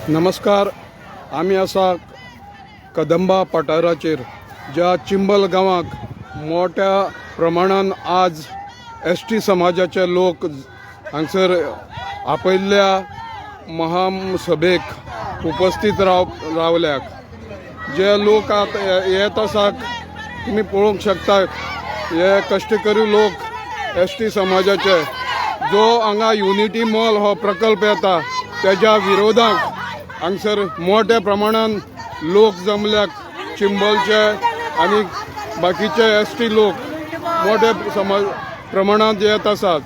नमस्कार. आम्ही असा कदंबा पठाराचेर ज्या चिंबल गांवाक मोठ्या प्रमाणान आज एसटी समाजाचे लोक हांगसर आपयल्ल्या महासभेक उपस्थित रावल्याक. जे लोक येत आसात तुम्ही पळोवंक शकता. हे कश्टकरी लोक एसटी समाजाचे जो हांगा युनिटी मॉल हो प्रकल्प येता त्याच्या विरोधात हांगसर मोठ्या प्रमाणान लोक जमल्याक. चिंबलचे आणि बाकीचे एसटी लोक मोठ्या प्रमाणात येत आसात.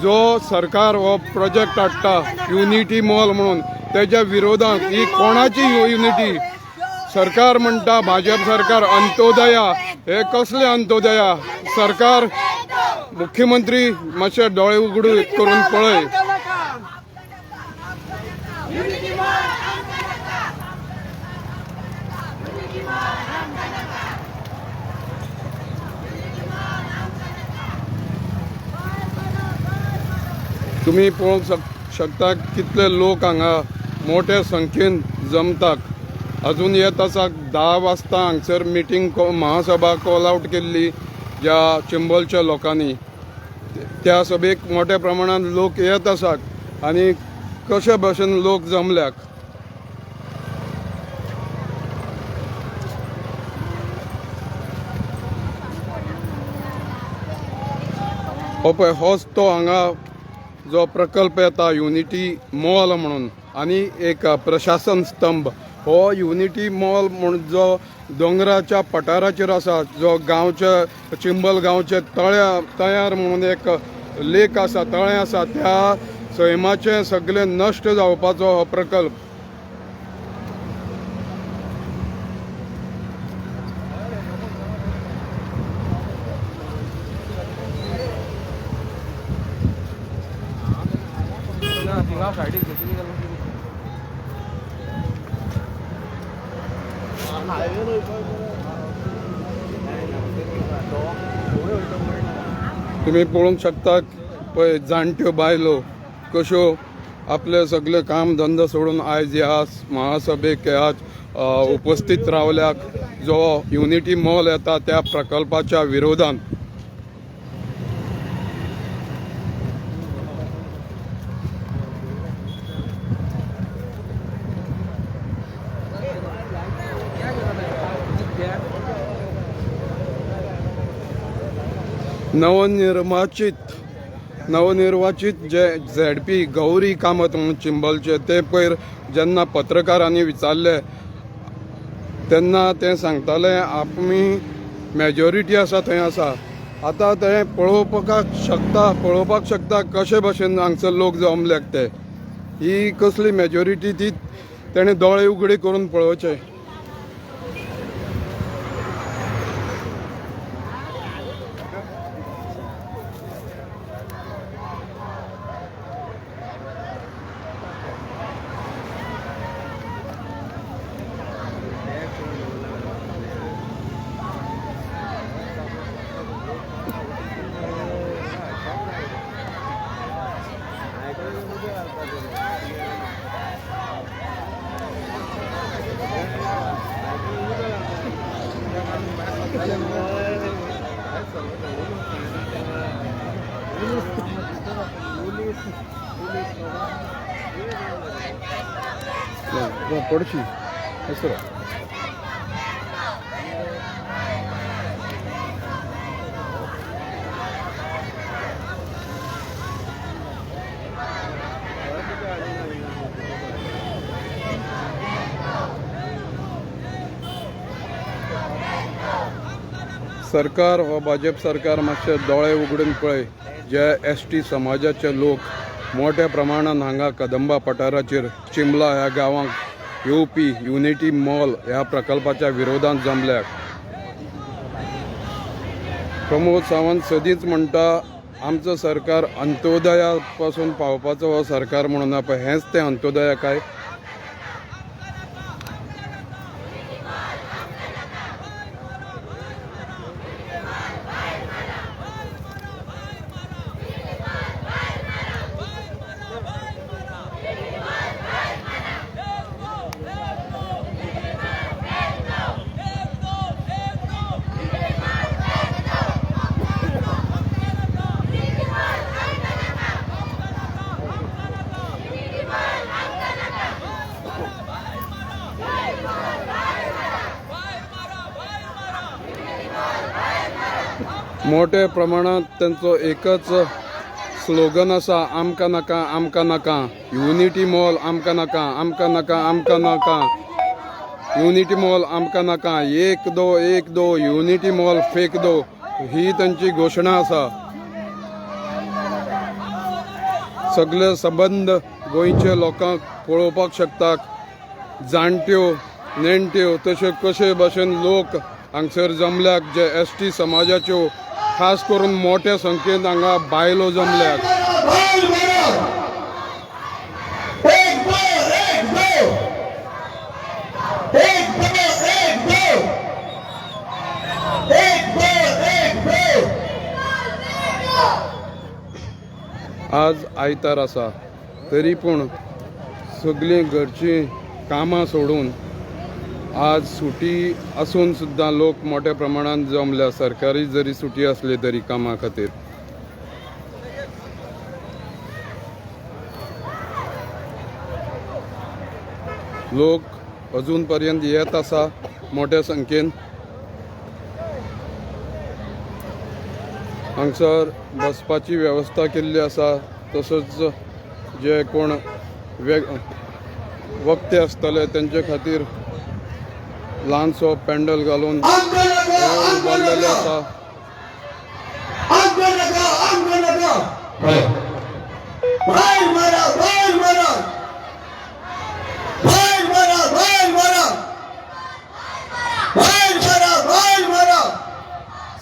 जो सरकार हो प्रोजेक्ट हाडटा युनिटी मॉल म्हणून त्याच्या विरोधात ही कोणाची युनिटी? सरकार म्हणटा भाजप सरकार अंत्योदया. हे कसले अंत्योदया? सरकार मुख्यमंत्री मातशे डोळे उगडून करून पळय. तुम्ही पळोवंक शकता कितले लोक हांगा मोठ्या संख्येन जमतात. अजून येत आसा 10 वाजता हांगसर मिटींग महासभा कॉल आउट केल्ली ज्या चिंबलच्या लोकांनी. त्या सभेक मोठ्या प्रमाणात लोक येत आसात आणि कशा भाशेन लोक जमल्याक. हो पळय, होच तो हांगा जो प्रकल्प येता युनिटी मॉल म्हणून आणि एक प्रशासन स्तंभ. हो युनिटी मॉल म्हणून जो दोंगराच्या पठाराचेर आसा, जो गांवच्या चिंबल गांवचे तळ्यार म्हणून एक लेक आसा, तळें आसा, त्या सैमाचे सगळे नश्ट जावपाचो हो प्रकल्प. तुम्ही पळोवंक शकता पळय जाणट्यो बायलो कश्यो आपले सगळे काम धंदो सोडून आयज ह्या महासभेक उपस्थित रावल्याक. जो युनिटी मॉल येता त्या प्रकल्पाच्या विरोधात. नवनिर्वाचित जे ZP गौरी कामत म्हणून चिंबलचे ते पयर जेन्ना पत्रकारांनी विचारले तेन्ना ते सांगताले आमी मेजॉरिटी आसा थंय आसा. आतां ते पळोवपाक शकता कशे भाशेन हांगसर लोक जमल्याक. ते ही कसली मेजॉरिटी ती तेणे दोळे उगडे करून पळोवचे. पडशी सरकार हो भाजप सरकार मातशे दोळे उगडून पळय. जे एसटी समाजाचे लोक मोठ्या प्रमाणात हांगा कदंबा पठाराचेर चिंबला ह्या गांवांक येवपी युनिटी मॉल ह्या प्रकल्पाच्या विरोधात जमल्याक. प्रमोद सावंत सदींच म्हणटा आमचो सरकार अंत्योदया पासून पावपाचो हो सरकार म्हणून हेंच तें अंत्योदया काय? मोठ्या प्रमाणात त्यांचो एकच स्लोगन असा, आमकां नाका आमकां नाका, युनिटी मॉल आमकां नाका आमकां नाका आमकां नाका, युनिटी मॉल आमकां नाका, एक दो युनिटी मॉल फेक दो, ही त्यांची घोषणा असा. सगळे संबंध गोंयचे लोकांक पळोवपाक शकतात. जाणट्यो नेणट्यो तशे कशे भाशेन लोक हांगसर जमल्यात, जे ST समाजाच्यो खास करून मोठ्या संख्येन हांगा बायलो जमल्यात. आज आयतार आसा तरी पूण सगळीं घरची कामां सोडून आज सुटी असून सुद्दां लोक मोठ्या प्रमाणात जमल्या. सरकारी जरी सुटी असली तरी कामा खातीर. लोक अजून पर्यंत येत आसा मोठ्या संख्येन. हांगसर बसपाची वेवस्था केल्ली आसा. तसोच जे कोण वक्ते आसतले तेंचे खातीर ल्हानसो पॅन्डल घालून उबारलेले आसा.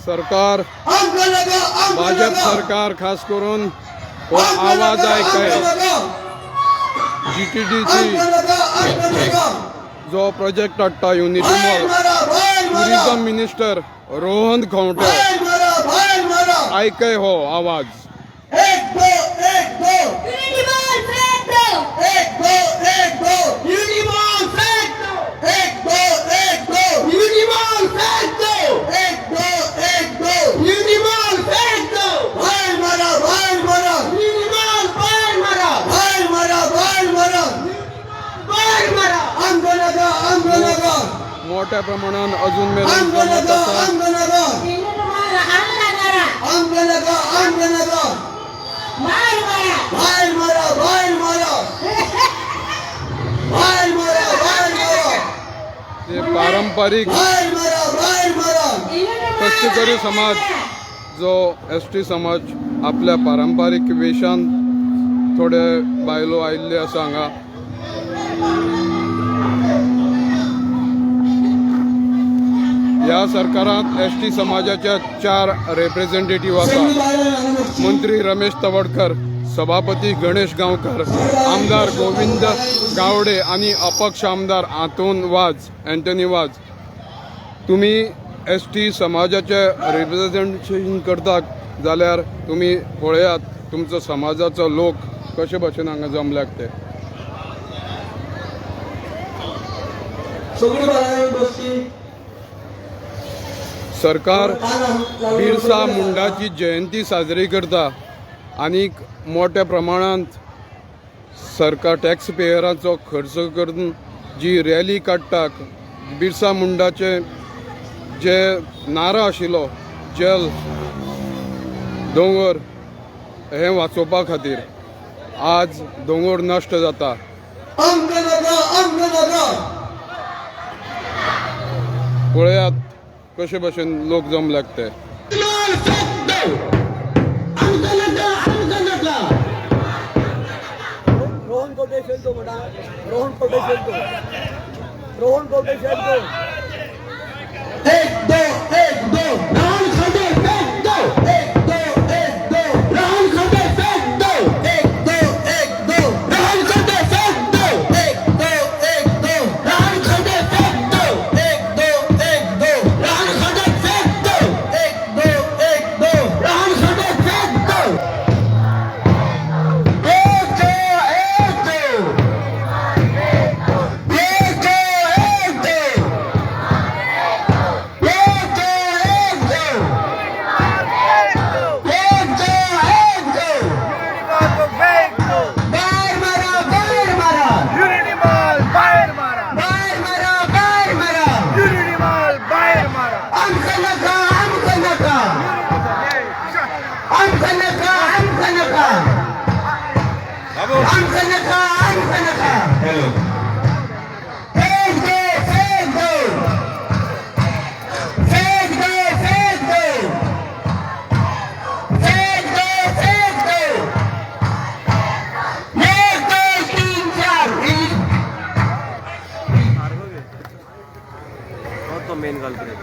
सरकार, भाजप सरकार खास करून हो आवाज ऐकाय. GTDC जो प्रोजेक्ट हाडटा unity mall, tourism minister Rohan Khaunte ऐकय हो आवाज. मोठ्या प्रमाणात अजून मेरेन जमत आसा. ते पारंपारीक कष्टकरी समाज जो ST समाज आपल्या पारंपारीक वेशान थोडे बायलो आयिल्ले आसा हांगा. ह्या सरकारात ST समाजाच्या 4 रिप्रेझेंटेटिव्ह आसा. मंत्री रमेश तवडकर, सभापती गणेश गांवकर, आमदार गोविंद गावडे आणि अपक्ष आमदार अँटनी वाज. तुम्ही ST समाजाचे रिप्रेझेंटेशन करतात जाल्यार तुम्ही पळयात तुमचो समाजाचो लोक कशे भाशेन हांगा जमल्यात ते. सरकार बिरसा मुंडाची जयंती साजरी करता आणि मोठ्या प्रमाणात सरकार टॅक्स पेयरांचो खर्च करून जी रॅली काडटा. बिरसा मुंडाचे जे नारा आशिल्लो जल दोंगर हे वाचोवपा खातीर आज दोंगर नश्ट जाता. पळयात कशे भाशेन लोक जमल्यात ते. रोहन कोटे शेल्तो म्हणा, रोहन कोटे शेल्तो, रोहन कोटे शेल्तो. एक दो राहुल खंडे फेंक दो. एक दो राहुल खंडे फेंक दो. एक दो राहुल खंडे फेंक दो. एक दो राहुल खंडे फेंक दो. एक दो राहुल खंडे फेंक दो. एक दो राहुल खंडे फेंक दो. आमचं नका हॅलो फेक दो मेन गल करे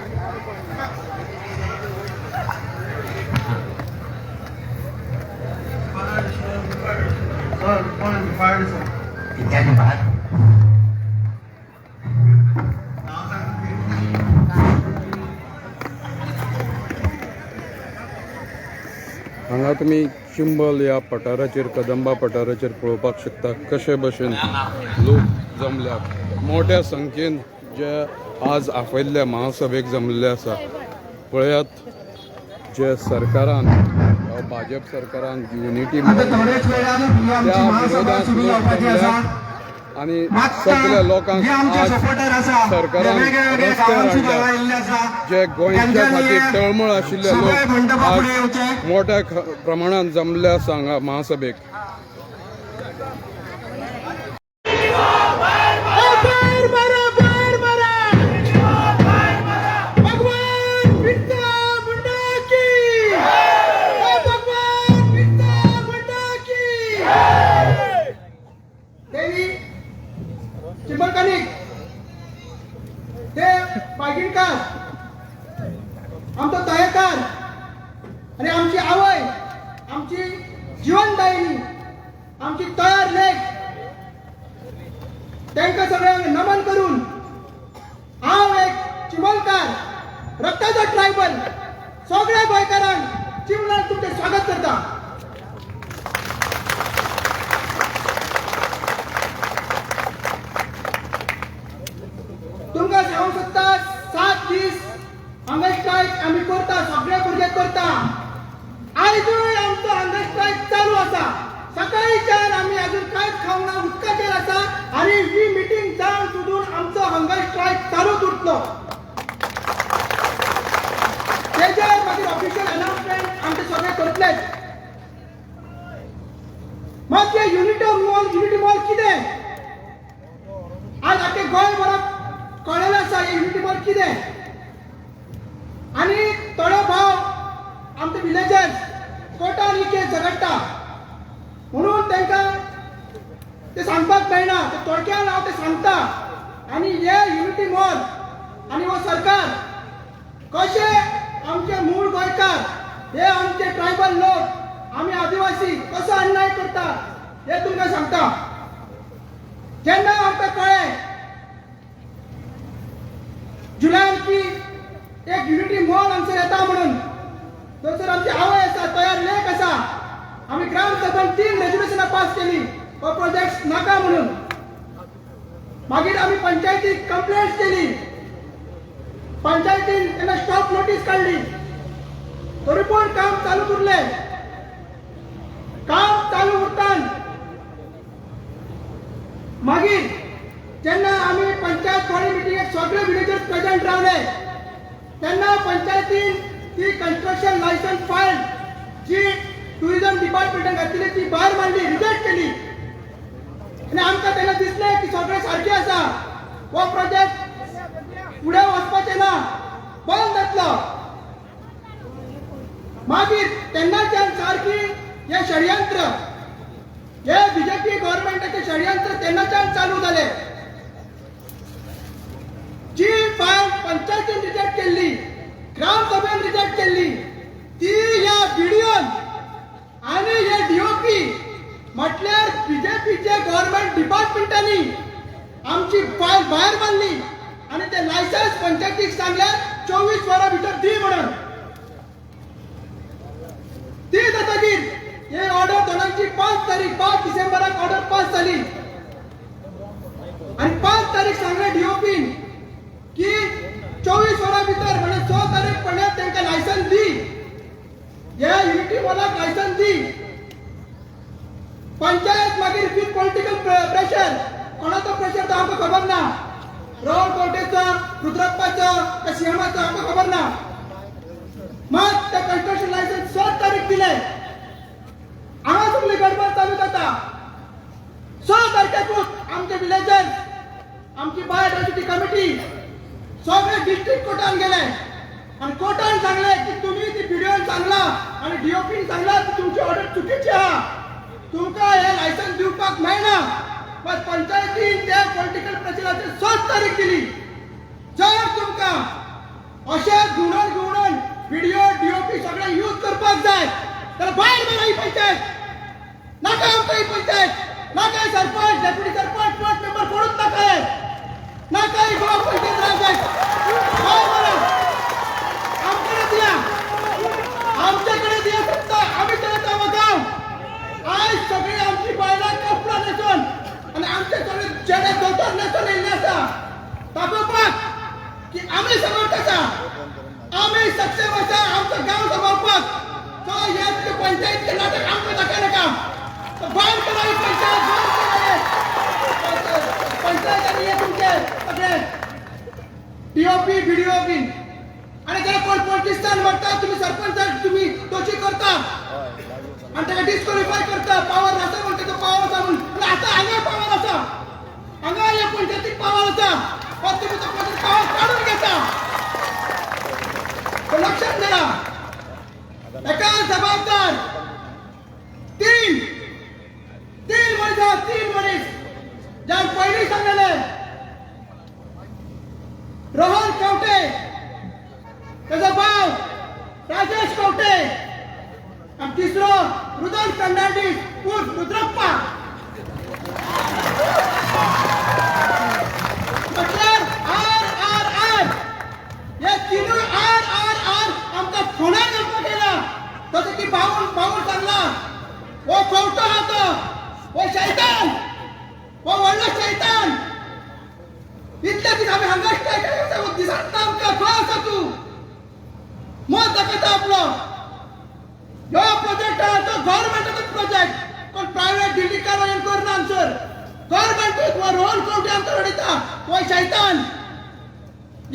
इत्यादि बात हांगा तुमी चिंबल ह्या पठाराचेर कदंबा पठाराचेर पळोवपाक शकता कशे भशेन लोक जमल्यात मोठ्या संख्येन जे आज आपयल्ल्या महासभेक जमलेले आसा. पळयात जे सरकारान भाजप सरकारान युनिटी त्या विरोधात लोक जमल्यात आणि सगळ्या लोकांक आज सरकारान रस्त्यार हाडल्यात. जे गोंयच्या खातीर तळमळ आशिल्ले लोक आज मोठ्या प्रमाणात जमले आसा हांगा महासभेक. चिंबलकानिक ते पागिणकार आमचो तयेकार आणि आमची आवय आमची जीवनदायिनी आमची तयार लेख त्यांना सगळ्यांक नमन करून हांव एक चिंबलकार रक्ताचो ट्रायबल सगळ्या गोंयकारांक चिंबलान तुमचे स्वागत करता. तुमकां सांगूंक सोदता 7 दीस हंगर स्ट्रायक आमी करता सगळे भुरगे करता. आयजूय आमचो हंगर स्ट्रायक चालू आसा. सकाळीच्यान आमी अजून कांयच खावंक ना उदकाचेर आसा आनी ही मिटींग जावन सुद्दां आमचो हंगर स्ट्रायक चालूच उरतलो. तेजेर मागीर ऑफिशियल अनाउन्समेंट आमचे सगळे करतले. मात हे युनिटी मॉल कितें आज आख्खे गोंयभराक कळलेलें आसा हे युनिटी मॉल कितें. आनी थोडे भाव आमचे विलेजर्स कोर्टान ही केस झगडटा म्हणून तांकां ते सांगपाक मेळना. ते थोडक्यान हांव ते सांगता. आनी हे युनिटी मॉल आनी हो सरकार कशे आमचे मूळ गोंयकार हे आमचे ट्रायबल लोक आमी आदिवासी कसो अन्याय करता हे तुमकां सांगता. जेन्ना आमकां कळ्ळें जुलयान की एक युनिटी मॉल हांगसर येता म्हणून थंयसर आमची आवय आसा तयार लेक आसा. आमी ग्राम सभेन 3 रेजोल्युशनां पास केली हो प्रोजेक्ट नाका म्हणून. मागीर आमी पंचायतीक कंप्लेंट केली. पंचायतीन तेन्ना स्टॉप नोटीस काडली. तरी पूण काम चालू उरलें. काम चालू उरतान मागीर जेन्ना आमी पंचायत बॉडी मिटिंगेक सगळे विलेजर्स प्रेजेंट रावले तेन्ना पंचायतीन ती कन्स्ट्रक्शन लायसन्स फायल जी टुरिझम डिपार्टमेंटान घातली ती भायर मांडली रिजेक्ट केली. आनी आमकां तेन्ना दिसलें की सगळें सारकें आसा हो प्रोजेक्ट फुडें वचपाचें ना बंद जातलो. मागीर तेन्नाच्यान सारकी हे षडयंत्र हे बीजेपी गव्हर्नमेंटाचे षडयंत्र तेन्नाच्यान चालू जाले. जी फायल पंचायतीन रिजेक्ट केल्ली ग्राम सभेन रिजेक्ट केल्ली ती ह्या व्हिडिओन आनी हे डीओपी म्हटल्यार बीजेपीचे गव्हर्नमेंट डिपार्टमेंटांनी आमची फायल भायर मारली आनी ते लायसन्स पंचायतीक सांगल्यार 24 वरां भितर दी म्हणून. ती जातकीर हे ऑर्डर दोनांची 5 डिसेंबराक ऑर्डर पास जाली आनी 5 तारीख सांगले डीओपीन की 24 वरां भितर म्हणजे 6 तारीख पर्यंत तांकां लायसन्स दी. ह्या युनिटी मॉलाक लायसन्स दी. पंचायत मागीर विथ पॉलिटिकल प्रेशर कोणाचो प्रेशर तो आमकां खबर ना. राहुल कोटेचो रुद्रप्पाचो का सीएमाचो आमकां खबर ना. मात त्या कन्स्ट्रक्शन लायसन्स 7 तारीख दिले. सांगला आणि डीओपी सांगला की तुमची ऑर्डर चुकीची हा, तुमका हे लायसन्स दिवपाक मेळना, पण पंचायतीन त्या पॉलिटिकल प्रचाराची 7 तारीख दिली. जर तुमका अशा गुणन व्हिडिओ डीओपी सगळं यूज करपाक जाय तर बाहेर मारा ही पंचायत, नाका आमका ही पंचायत, नाका ही sarpanch deputy sarpanch ward member कोणूच नाका आहे, नाका ही गाव पंचायत राहत बाहेर मारा. आमच्याकडे द्या, आमच्याकडे द्या सत्ता, आम्ही त्याला जावं गाव. आज सगळी आमची बायला कपडा नेसून आणि आमचे सगळे चेडे धोतर नेसून येयले आसा दाखोवपाक की आम्ही समर्थ आसा, आम्ही सक्षम आसा आमचं गाव सांबाळपाक. तो या पंचायतचे नाटक आमचं दाखवा नका, बाहेर करा ही पंचायत, पंचायत आणि हे तुमचे सगळे डीओपी बीडीओपी आणि त्याला कोण पॉलिटिशियन म्हणता, तुम्ही सरपंच तुम्ही दोषी करता आणि त्याला डिस्क्वालिफाय करता. पॉवर असा म्हणते तो पॉवर असा म्हणून आता अंगा पॉवर असा, अंगा या पंचायतीत पॉवर असा, पण तुम्ही तो पॉवर काढून घेता. तो लक्षात द्या, एका जबाबदार तीन मनीस ज्या पहिली सांगलेले रोहन कवटे, त्याचा भाव राजेश कवटे आणि तिसरो रुदल फर्नांडिस उर्फ रुद्रप्पा. म्हटल्यार आर हे तिनूय आर आमका फोणार गप्पा केला. तसं की भाऊन सांगला वो खवटो हा तो, वो शैतान, वो व्हडलो शैतान. इतल्या दीस आम्ही हांगाच काय करायचं दिसत ना आमका खो आसा तू मत दाखयता आपलो. ह्यो प्रोजेक्ट हा तो गव्हर्नमेंटाचो प्रोजेक्ट, पण प्रायव्हेट दिल्लीकार वयन करना आमचर. गव्हर्नमेंट रोहन कवटे आमकां रडयता वो शैतान.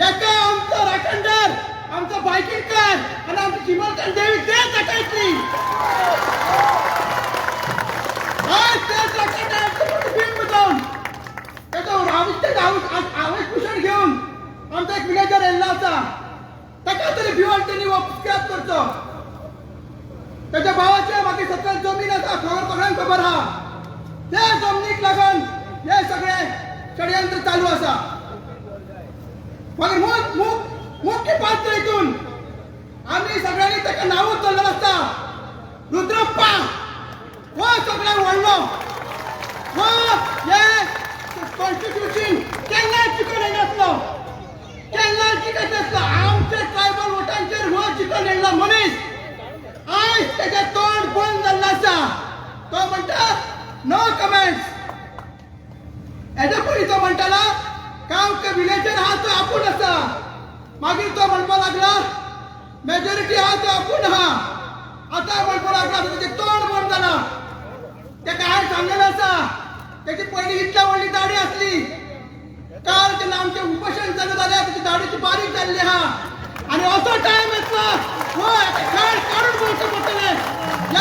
एका आमचो राखणदार, आमचो बायकिंगकार आणि आमची चिमलकान देवी तेच दाखयतली. आज तेच राखणदार बिंब जावन त्याचो आवेश भूषण घेऊन आमचा एक विलेजर येयल्लो आसा, ताका तरी भिवण त्यांनी स्क्रॅप करचो. त्याच्या भावाचे बाकी सकल जमीन आसा, सगळ्यांक खबर आहा. त्या जमनीक लागून हे सगळे षडयंत्र चालू आसा. मागीर मुख्य पात्र हितून आम्ही सगळ्यांनी ताका नांवूच दवरलेलो आसता, रुद्रप्पा. हो सगळ्यांक व्हडलो, हो हे कॉन्स्टिट्यूशन केन्नाच चिकन येनासलो, केन्नाच चिकन नासलो. आमच्या ट्रायबल वोटांचेर हो चिकन येयल्लो मनीस आज त्याचे तोंड बंद जाल्लो आसा. तो म्हणटा नो कमेंट्स. हेच्या पयलीं तो म्हणटाला गांवचे विलेजर आहा तो आपूण आसा, मागीर तो म्हणपाक लागला मेजॉरिटी आहा तो आपूण आहा. आता म्हणपाक लागला त्याचे तोंड बंद जाला. ताका हांवें सांगलेलें आसा त्याची पयलीं इतल्या व्हडली दाढी आसली, काल तेन्ना आमचें उपोशण चालू जाल्यार त्याची दाढी बारीक जाल्ली आहा आणि असो टायम येतलो हो काळ काढून दवरचें पडटलें,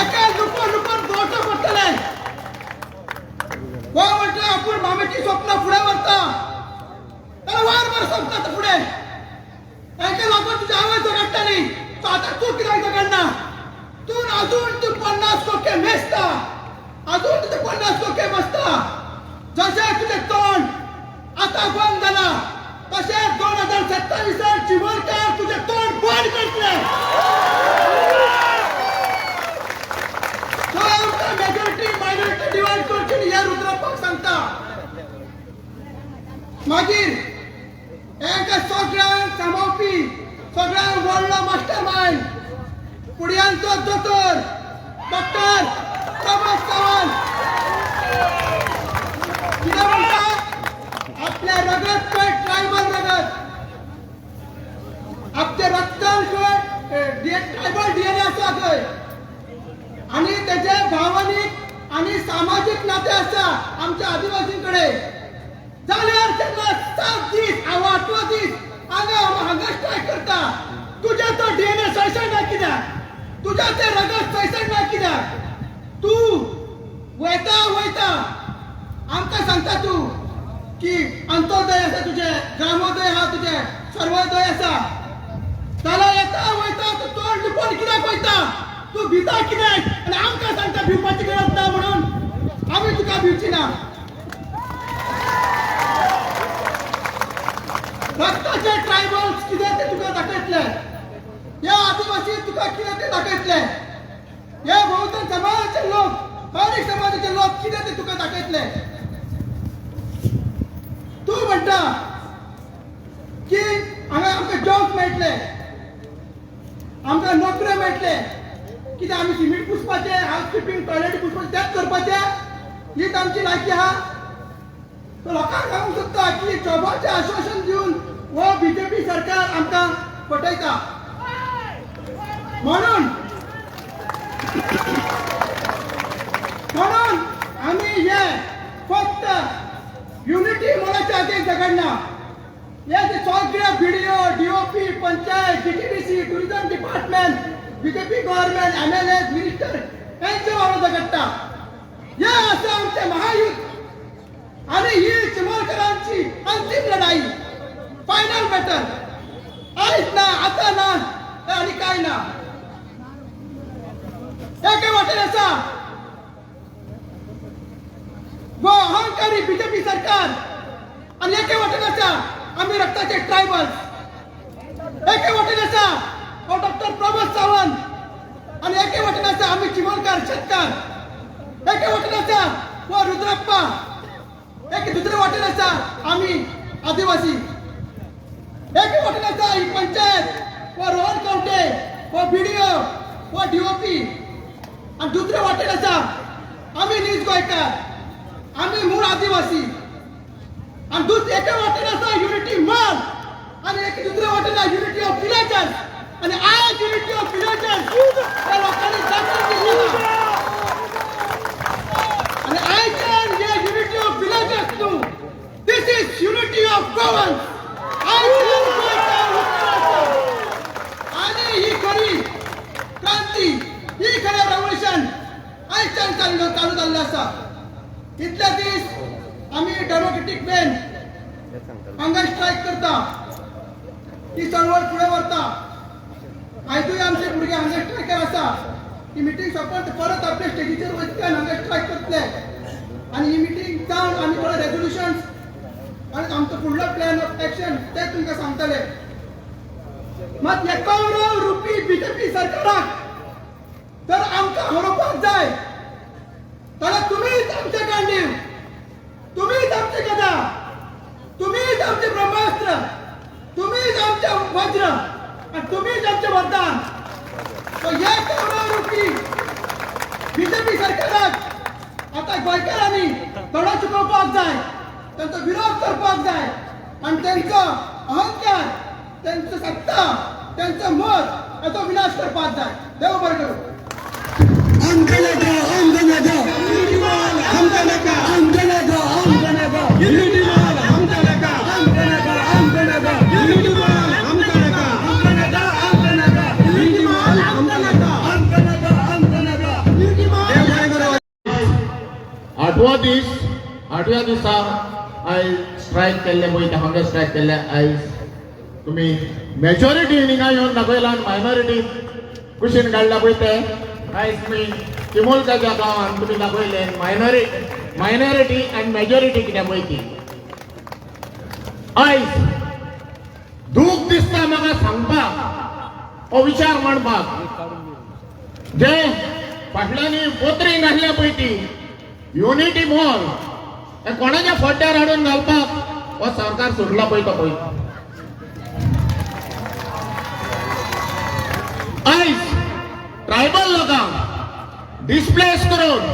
एका लुकोन दवरचें पडटलें. हो म्हटलं आपूण मामेची स्वप्न फुडें व्हरता, त्याला वार सोपता फुडें. ताका लागून तुजी आवय जगडटाली, सो आतां तूं कित्याक जगडना? तूं अजून तूं 50 कोके मेसता, अजून तुजे 50 कोके बसता. जशें तुजें तोंड आतां बंद जाला तशें 2027 चिमलकार तुजें तोंड बंद करतले. सो आमकां मेजॉरिटी मायनॉरिटी डिवायड करची हे रुद्रप्पाक सांगता. मागीर एका सगळ्यांक सांबाळपी सगळ्यांक व्हडलो मास्टर माइंड कुडयांचो दोतोर डॉक्टर प्रमोद सावंत कितें म्हणटा आपल्या रगत पळय ट्रायबल रगत, आपल्या रक्तान खंय ट्रायबल डीएनए आसा खंय आणि तेजे भावनीक आणि सामाजिक नाते आसा आमच्या आदिवासींकडे. जाल्यार तेन्ना 7 दीस 8 दीस हांगा स्ट्रायक करता. तुझ्या तो डीएनए सयसडना कित्याक? तुझ्या ते रगत सयसडना कित्याक? तू वयता आमकां सांगता तू की अंत्योदय आसा तुझे, ग्रामोदय आहा तुझे, सर्वोदय आसा. जाल्यार येता वयता तू तोंड लिपोवन कित्याक वयता? तू भिता कित्याक आनी आमकां सांगता भिवपाची गरज ना म्हणून आमी तुका भिवची ना रक्ताचे ट्रायबल्स कितें ते तुका दाखयतले हे आदिवासी तुका कितें ते दाखयतले हे बहुजन समाजाचे लोक बारीक समाजाचे लोक कितें ते तुका दाखयतले तू म्हणटा की हांगा आमकां जॉब मेळटले आमकां नोकऱ्यो मेळटले कितें आमी सिमेंट पुसपाचे हावस किपींग टॉयलेट पुसपाचे तेच करपाचे हीच आमची लायकी आहा तो लोकांक सांगूंक सोदता की जॉबाचें आश्वासन दिवन हो बीजेपी सरकार आमकां फटयता म्हणून आमी हे फक्त युनिटी मॉलाचे हातीक झगडना हे जे सगळे BDO DOP panchayat GTDC tourism department BJP government MLA minister यांचे वांगडा झगडटा हे आसा आमचे महायुद्ध आणि ही चिमोलकरांची अंतिम लढाई फायनल बॅटल आयज ना आता ना आणि काय ना एके वाटेन आसा वो अहंकारी बीजेपी सरकार आणि एके वाटेन आसा आम्ही रक्ताचे ट्रायबल्स एके वाटेन आसा हो डॉक्टर प्रमोद सावंत आणि एके वाटेन आसा आम्ही चिमोलकार शेतकार एके वाटेन आसा वो रुद्रप्पा एक दुसरे वाटेन आसा आम्ही आदिवासी एके वाटेन आसा ही पंचायत वो रोहन कवटे वो बीडीओ वो डीओपी आणि दुसरे वाटेन आसा आम्ही नीज गोंयकार आम्ही मूळ आदिवासी आणि दुसरे एके वाटेन आसा युनिटी मॉल आणि एक दुसरे वाटेन युनिटी ऑफ विलेजर्स आणि आज युनिटी ऑफ विलेजर्स त्या लोकांनी दाखल केली आणि आयच्यान हे युनिटी ऑफ विलेजर्स न्हू दिस इज युनिटी ऑफ गोवन्स आणि ही खरी क्रांती ही खरें रेव्होल्युशन आयच्यान चालू जाल्लें आसा इतले दीस आम्ही डेमोक्रेटिक बेन हांगा स्ट्रायक करता ही चळवळ फुडें व्हरता आयजूय आमचे भुरगे हांगा स्ट्रायकार आसा ही मिटींग सोंपत परत आपल्या स्टेजीचेर वचचे आनी हांगा स्ट्रायक करतले आनी ही मिटींग जावन आमी थोडे रेजोल्युशन्स आनी आमचो फुडलो प्लॅन ऑफ एक्शन ते तुमकां सांगतले मात हे कौरव रुपी बीजेपी सरकाराक जर आमकां हरोवपाक जाय जाल्यार तुमीच आमचे गांडीव तुम्हीच आमचे गदा तुम्हीच आमचे ब्रह्मास्त्र तुम्हीच आमचे वज्र आणि तुम्हीच आमचे वरदान तो हे कौरवरूपी बीजेपी सरकाराक आता गोंयकारांनी थोडो चुकोवपाक जाय त्यांचा विरोध करपाक जाय आणि त्यांचा अहंकार त्यांचं सत्ता त्यांचं मत याचा विनाश करपाक जाय देव बरें करूं आठव्या दिसा आयज स्ट्रायक केल्ले पळय हांगा स्ट्रायक केल्ले आयज तुमी मेजॉरिटी हिंगा येवन दाखयला आनी मायनॉरिटी कुशीन काडला पळय ते आयज तुमी चिमोलकाच्या गांवांत तुमी दाखयले मायनॉरिटी आनी मेजॉरिटी कितें पळय ती आयज दूख दिसता म्हाका सांगपाक हो विचार मांडपाक जे फाटल्यानी पोत्री घातल्या पळय ती युनिटी मॉल हे कोणाच्या फोड्ड्यार हाडून घालपाक हो सरकार सोडला पळय तो पळय आयज ट्रायबल लोकांक डिस्प्लेस करून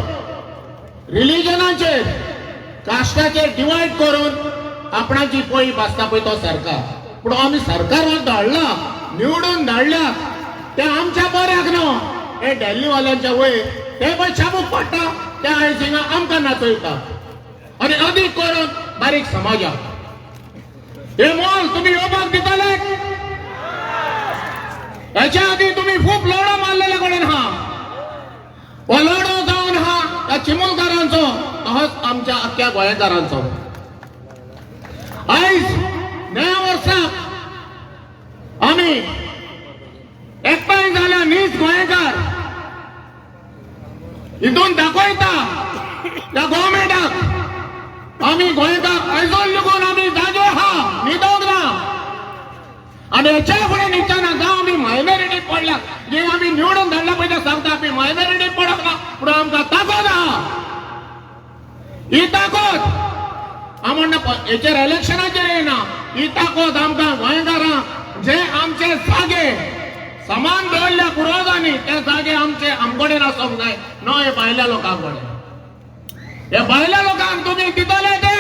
रिलिजनाचेर कास्टाचेर डिवायड करून आपणाची पळी भासता पळय तो सरकार पूण आमी सरकाराक धाडला निवडून धाडल्या ते आमच्या बऱ्याक न्हू हे दिल्लीवाल्यांच्या वयर ते पळय शाबूक पडटा ते आयज हिंगा आमकां नाचयता आनी अदीक करून बारीक समाजाक हे मॉल तुमी येवपाक दितले हेच्या आदी तुमी खूब लढो मारलेले कडेन हा हो लढो जावन हा त्या चिमोलकारांचो तसोच आमच्या अख्ख्या गोंयकारांचो आयज नव्या वर्साक आमी एकठांय जाल्या नीज गोंयकार हितून दाखयता त्या गव्हर्मेंटाक आम्ही गोंयकार आयजोल लागून आम्ही जागे आहा न्हिदोंक ना आणि हेच्या फुडें न्हिदतना जावं आमी मायनॉरिटीक पडला जे आमी निवडून धाडला पळय सांगता आमी मायनॉरिटीक पडक ना पूण आमकां ताकद आहा ही ताकद आमकां हेचेर इलेक्शनाचेर येना ही ताकद आमकां गोंयकारांक जे आमचे जागे समान दवरल्या पुरोधांनी ते जागे आमचे आमकडेन आसूंक जाय न हे भायल्या लोकांक कडेन हे भायल्या लोकांक तुमी दितले ते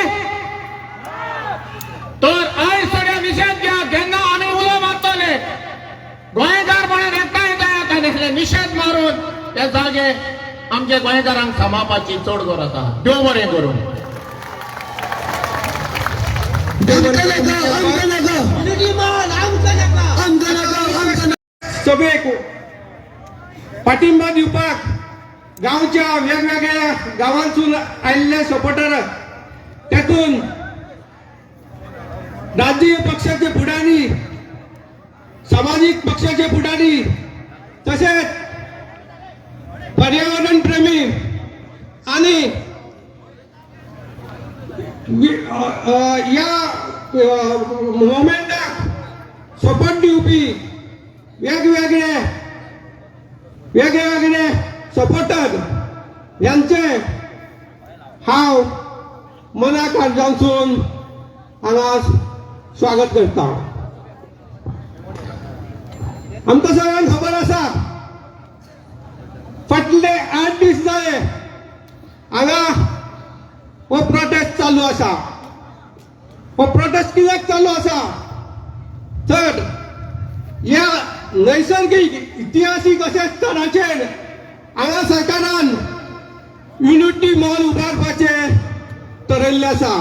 तर आयज सगळ्या निशेध घ्या केन्ना आमी उलो मारतले गोंयकार म्हणून एकठांय येतात आनी निशेध मारून ते जागे आमच्या गोंयकारांक सांबाळपाची चड गरज आहा देव बरें करूं सभेक पाठिंबा दिवपाक गांवच्या वेगवेगळ्या गांवांतसून आयिल्ले सपोर्टर तेतून राजकीय पक्षाचे फुडारी सामाजिक पक्षाचे फुडारी तसेच पर्यावरण प्रेमी आणि या मुवमेंटाक सपोर्ट दिवपी वेगवेगळे सपोर्टर यांचे हांव मनाक हाडून हांगा स्वागत करता. आमकां सगळ्यांक खबर आसा फाटले 8 दीस जाले हांगा हो प्रोटेस्ट चालू आसा. हो प्रोटेस्ट कित्याक चालू आसा तर ह्या नैसर्गिक इतिहासीक अशा स्थळाचेर हांगा सरकारान युनिटी मॉल उबारपाचे ठरयल्ले आसा.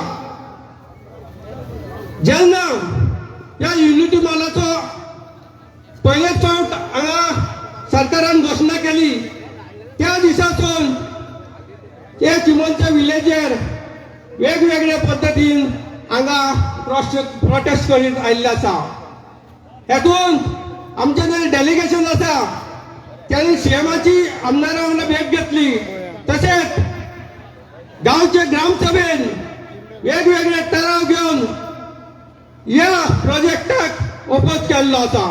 जेन्ना ह्या युनिटी मॉलाचो पयलेच फावट हांगा सरकारान घोशणा केली त्या दिसासून हे चिमलच्या विलेजेर वेगवेगळ्या पद्दतीन हांगा प्रोटेस्ट करीत आयिल्ले आसा. हेतून आमचे जे डेलिगेशन आसा त्यांनी सीएमाची आमदारा वांगडा भेट घेतली. तशेंच गांवचे ग्रामसभेन वेगवेगळे ठराव घेवन ह्या प्रोजेक्टाक ओपोज केल्लो आसा.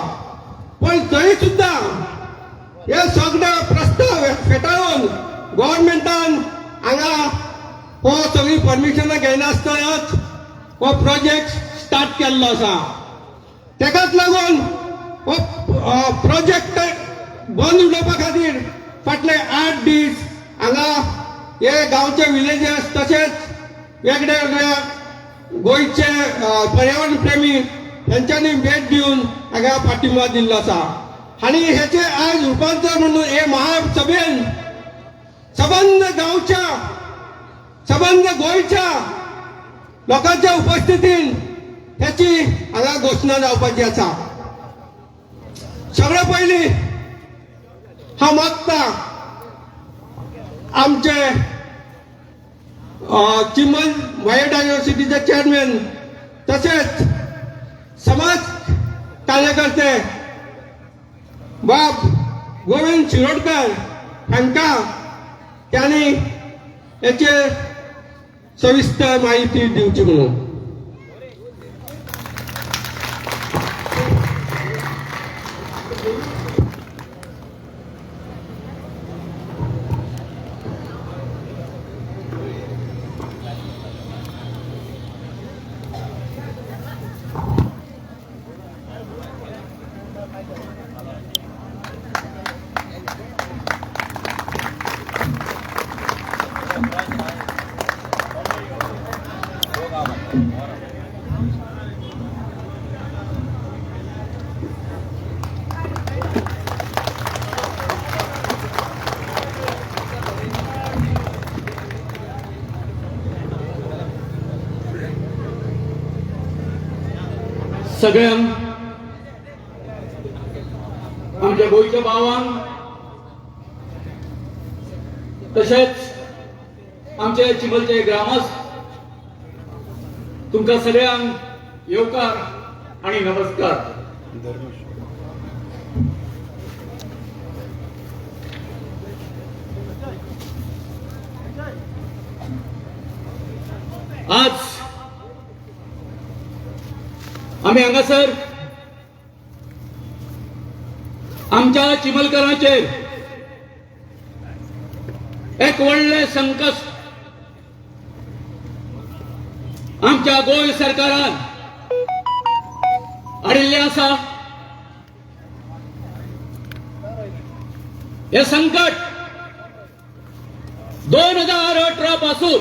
पण तरी सुद्दां हे सगळे प्रस्ताव फेटाळून गव्हर्मेंटान हांगा हो सगळी परमिशनां घेयनासतनाच हो प्रोजेक्ट स्टार्ट केल्लो आसा. तेकाच लागून हो प्रोजेक्ट बंद उडोवपा खातीर फाटले 8 दीस हांगा हे गांवचे विलेजेस तशेंच वेगळे वेगळ्या गोंयचे पर्यावरण प्रेमी यांच्यांनी भेट दिवन हांगा पाठिंबा दिल्लो आसा. आनी हेचे आज रुपांतर म्हणून हे महासभेन सबंद गांवच्या सबंद गोंयच्या लोकांच्या उपस्थितीन ह्याची हांगा घोशणा जावपाची आसा. सगळ्यात पयलीं हांव मागता आमचे चिमल बायोडायव्हर्सिटीचे चेअरमॅन तसेच समाज कार्यकर्ते बाब गोविंद शिरोडकर हांकां त्यांनी याचेर सविस्तर माहिती दिवची म्हणून. सगळ्यांक आमच्या गोंयच्या भावांक तशेंच आमचे चिमलचे ग्रामस्थ तुमकां सगळ्यांक येवकार आणि नमस्कार. आम्ही हांगासर आमच्या चिमलकरांचेर एक व्हडले संकट आमच्या गोंय सरकारान हाडिल्ले आसा. हे संकट 2018 पासून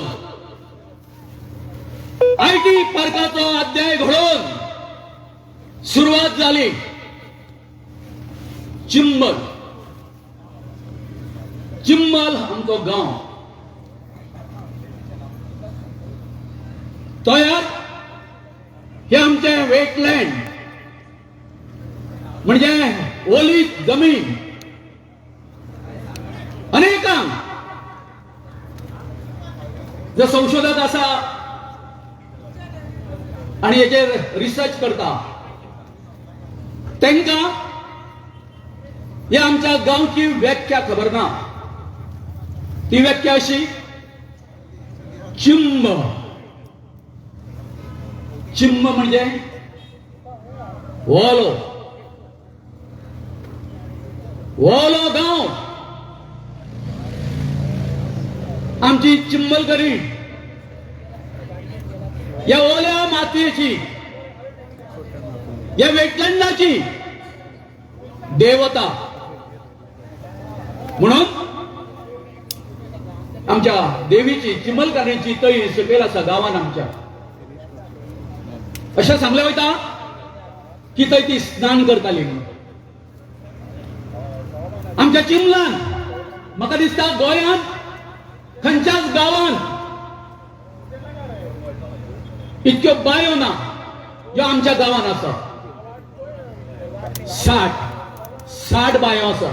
IT पार्काचो अध्याय घडोवन सुरुवात झाली. चिंबल आमचो गांव. तयार हे आमचे वेटलँड म्हणजे ओली जमीन. अनेकांक जो संशोधक आसा आणि हेचेर रिसर्च करता तांकां ह्या आमच्या गांवची व्याख्या खबर ना. ती व्याख्या अशी चिंब म्हणजे ओलो गांव. आमची चिंबलकरी या ओल्या मातयेची या वेटलँडाची देवता म्हणून आमच्या देवीची चिंबलकरांची तळी सकयल आसा गांवान आमच्या. अशें सांगले वयता की थंय ती स्नान करताली. आमच्या चिंबलान म्हाका दिसता गोंयांत खंयच्याच गांवांत इतक्यो बांयो ना ज्यो आमच्या गांवांत आसा. 60 बांयो आसा.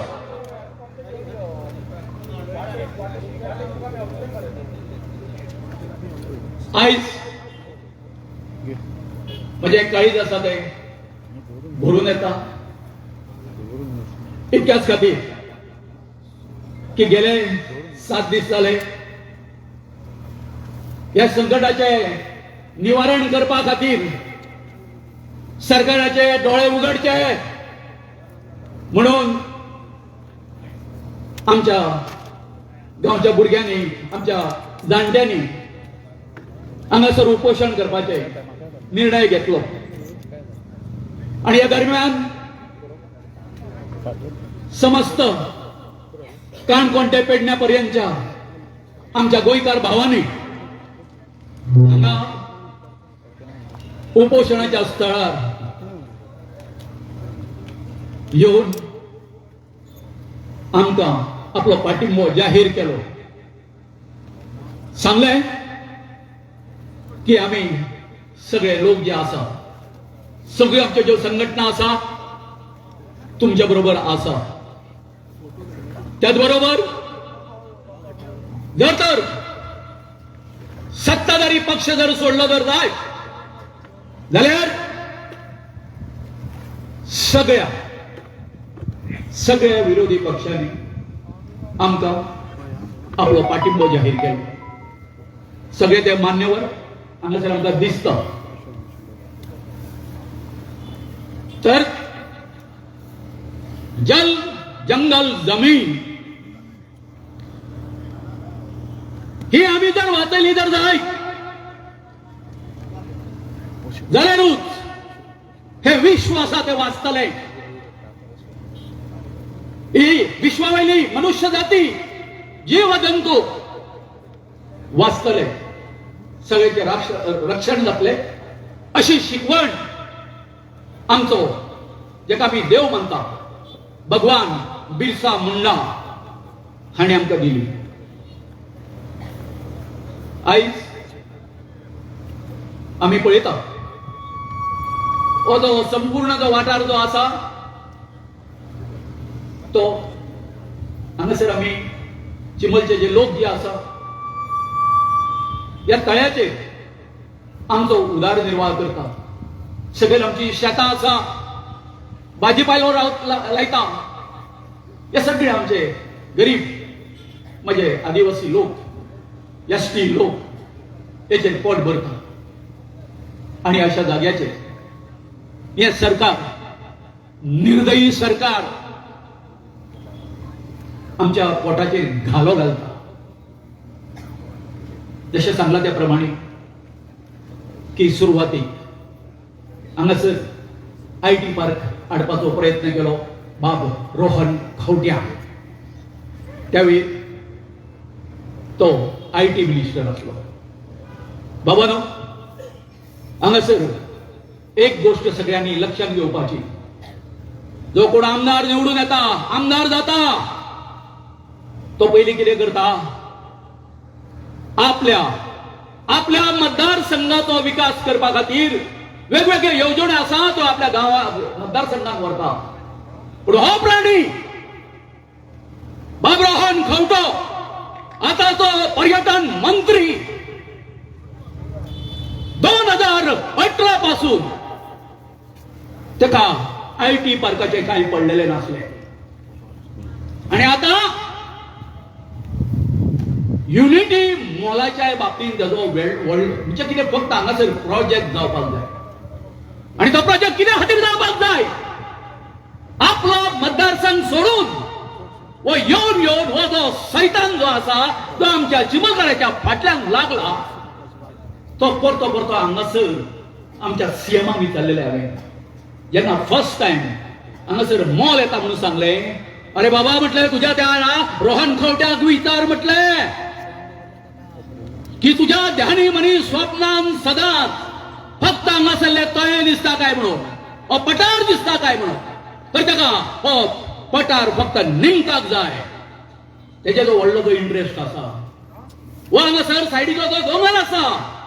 आयज म्हणजे काळीज आसा ते भरून येता. इतक्याच खातीर की गेले 7 दीस जाले ह्या संकटाचे निवारण करपा खातीर सरकाराचे डोळे उगडचे म्हणून आमच्या गांवच्या भुरग्यांनी आमच्या जाणट्यांनी हांगासर उपोशण करपाचे निर्णय घेतलो. आणि ह्या दरम्यान समस्त काणकोण ते पेडण्या पर्यंतच्या आमच्या गोंयकार भावांनी हांगा उपोशणाच्या स्थळार येऊन आमकां आपलो पाठिंबो जाहीर केलो. सांगले की आम्ही सगळे लोक जे आसा सगळ्यो आमच्यो ज्यो संघटना आसा तुमच्या बरोबर आसा. त्याच बरोबर जर तर सत्ताधारी पक्ष जर सोडलो जर जाय जाल्यार सगळ्या विरोधी पक्षांनी आमकां आपलो पाठिंबो जाहीर केलो. सगळे ते मान्यवर हांगासर आमकां दिसता. तर जल जंगल जमीन ही आम्ही जर वाचली जर जाय जाल्यारूच हे विश्व आसा ते वाचतले. ही विश्वावयली मनुष्य जाती जीव जंतू वाचतले. सगळ्याचे रक्षण जातले अशी शिकवण आमचो जेका आमी देव मानता भगवान बिरसा मुंडा हाणें आमकां दिली. आयज आमी पळयता हो जो संपूर्ण जो वाठार जो आसा तो हांगासर आमी चिंबलचे जे लोक जे आसा या तळ्याचेर आमचो उदरनिर्वाह करता. सगळे आमची शेतां आसा भाजीपालो लायता. हे सगळे आमचे गरीब म्हणजे आदिवासी लोक एसटी लोक तेचेर पोट भरता. आणि अशा जाग्याचेर हे सरकार निर्दयी सरकार आमच्या पोटाचे घालो घालता. जसे सांगला त्याप्रमाणे की सुरुवातीक हांगासर IT पार्क हाडपाचो प्रयत्न केलो बाब रोहन खंवट्या. त्यावेळी तो IT मिनिस्टर असलो. बाबानो, हांगासर एक गोष्ट सगळ्यांनी लक्षात घेवपाची. जो कोण आमदार निवडून येता, आमदार जाता, तो पयलीं कितें करता, आपल्या मतदारसंघाचो विकास करपा खातीर वेगवेगळे येवजणे आसा तो आपल्या गांवा मतदारसंघात व्हरता. पूण हो प्राणी बाबरोहन खंवटो आताचो पर्यटन मंत्री 2018 पासून ताका IT पार्काचे कांय पडलेले नासले. आणि आता युनिटी मॉलाच्या बाबतींत ताजो म्हणजे कितें फक्त हांगासर प्रोजेक्ट जावपाक जाय. आणि तो प्रोजेक्ट कितें खातीर जावपाक जाय, आपलो मतदारसंघ सोडून वो येवन हो जो सैतान जो आसा तो आमच्या चिमलकाराच्या फाटल्यान लागला, तो परतो हांगासर आमच्या CMाक विचारलेले हांवें. जेन्ना फर्स्ट टाइम हांगासर मॉल येता म्हणून सांगलें, अरे बाबा म्हटलें तुझ्या त्या रोहन खंवट्याक विचार म्हटलें की तुझ्या ध्यानी मनी स्वप्नान सदांच फक्त हांगासरले तळे दिसता काय म्हणून, हो पठार दिसता काय म्हणून. तर ताका हो पठार फक्त निमताक जाय, तेजे जो व्हडलो जो इंटरेस्ट आसा. वो हांगासर सायडीचो जो दोंगर आसा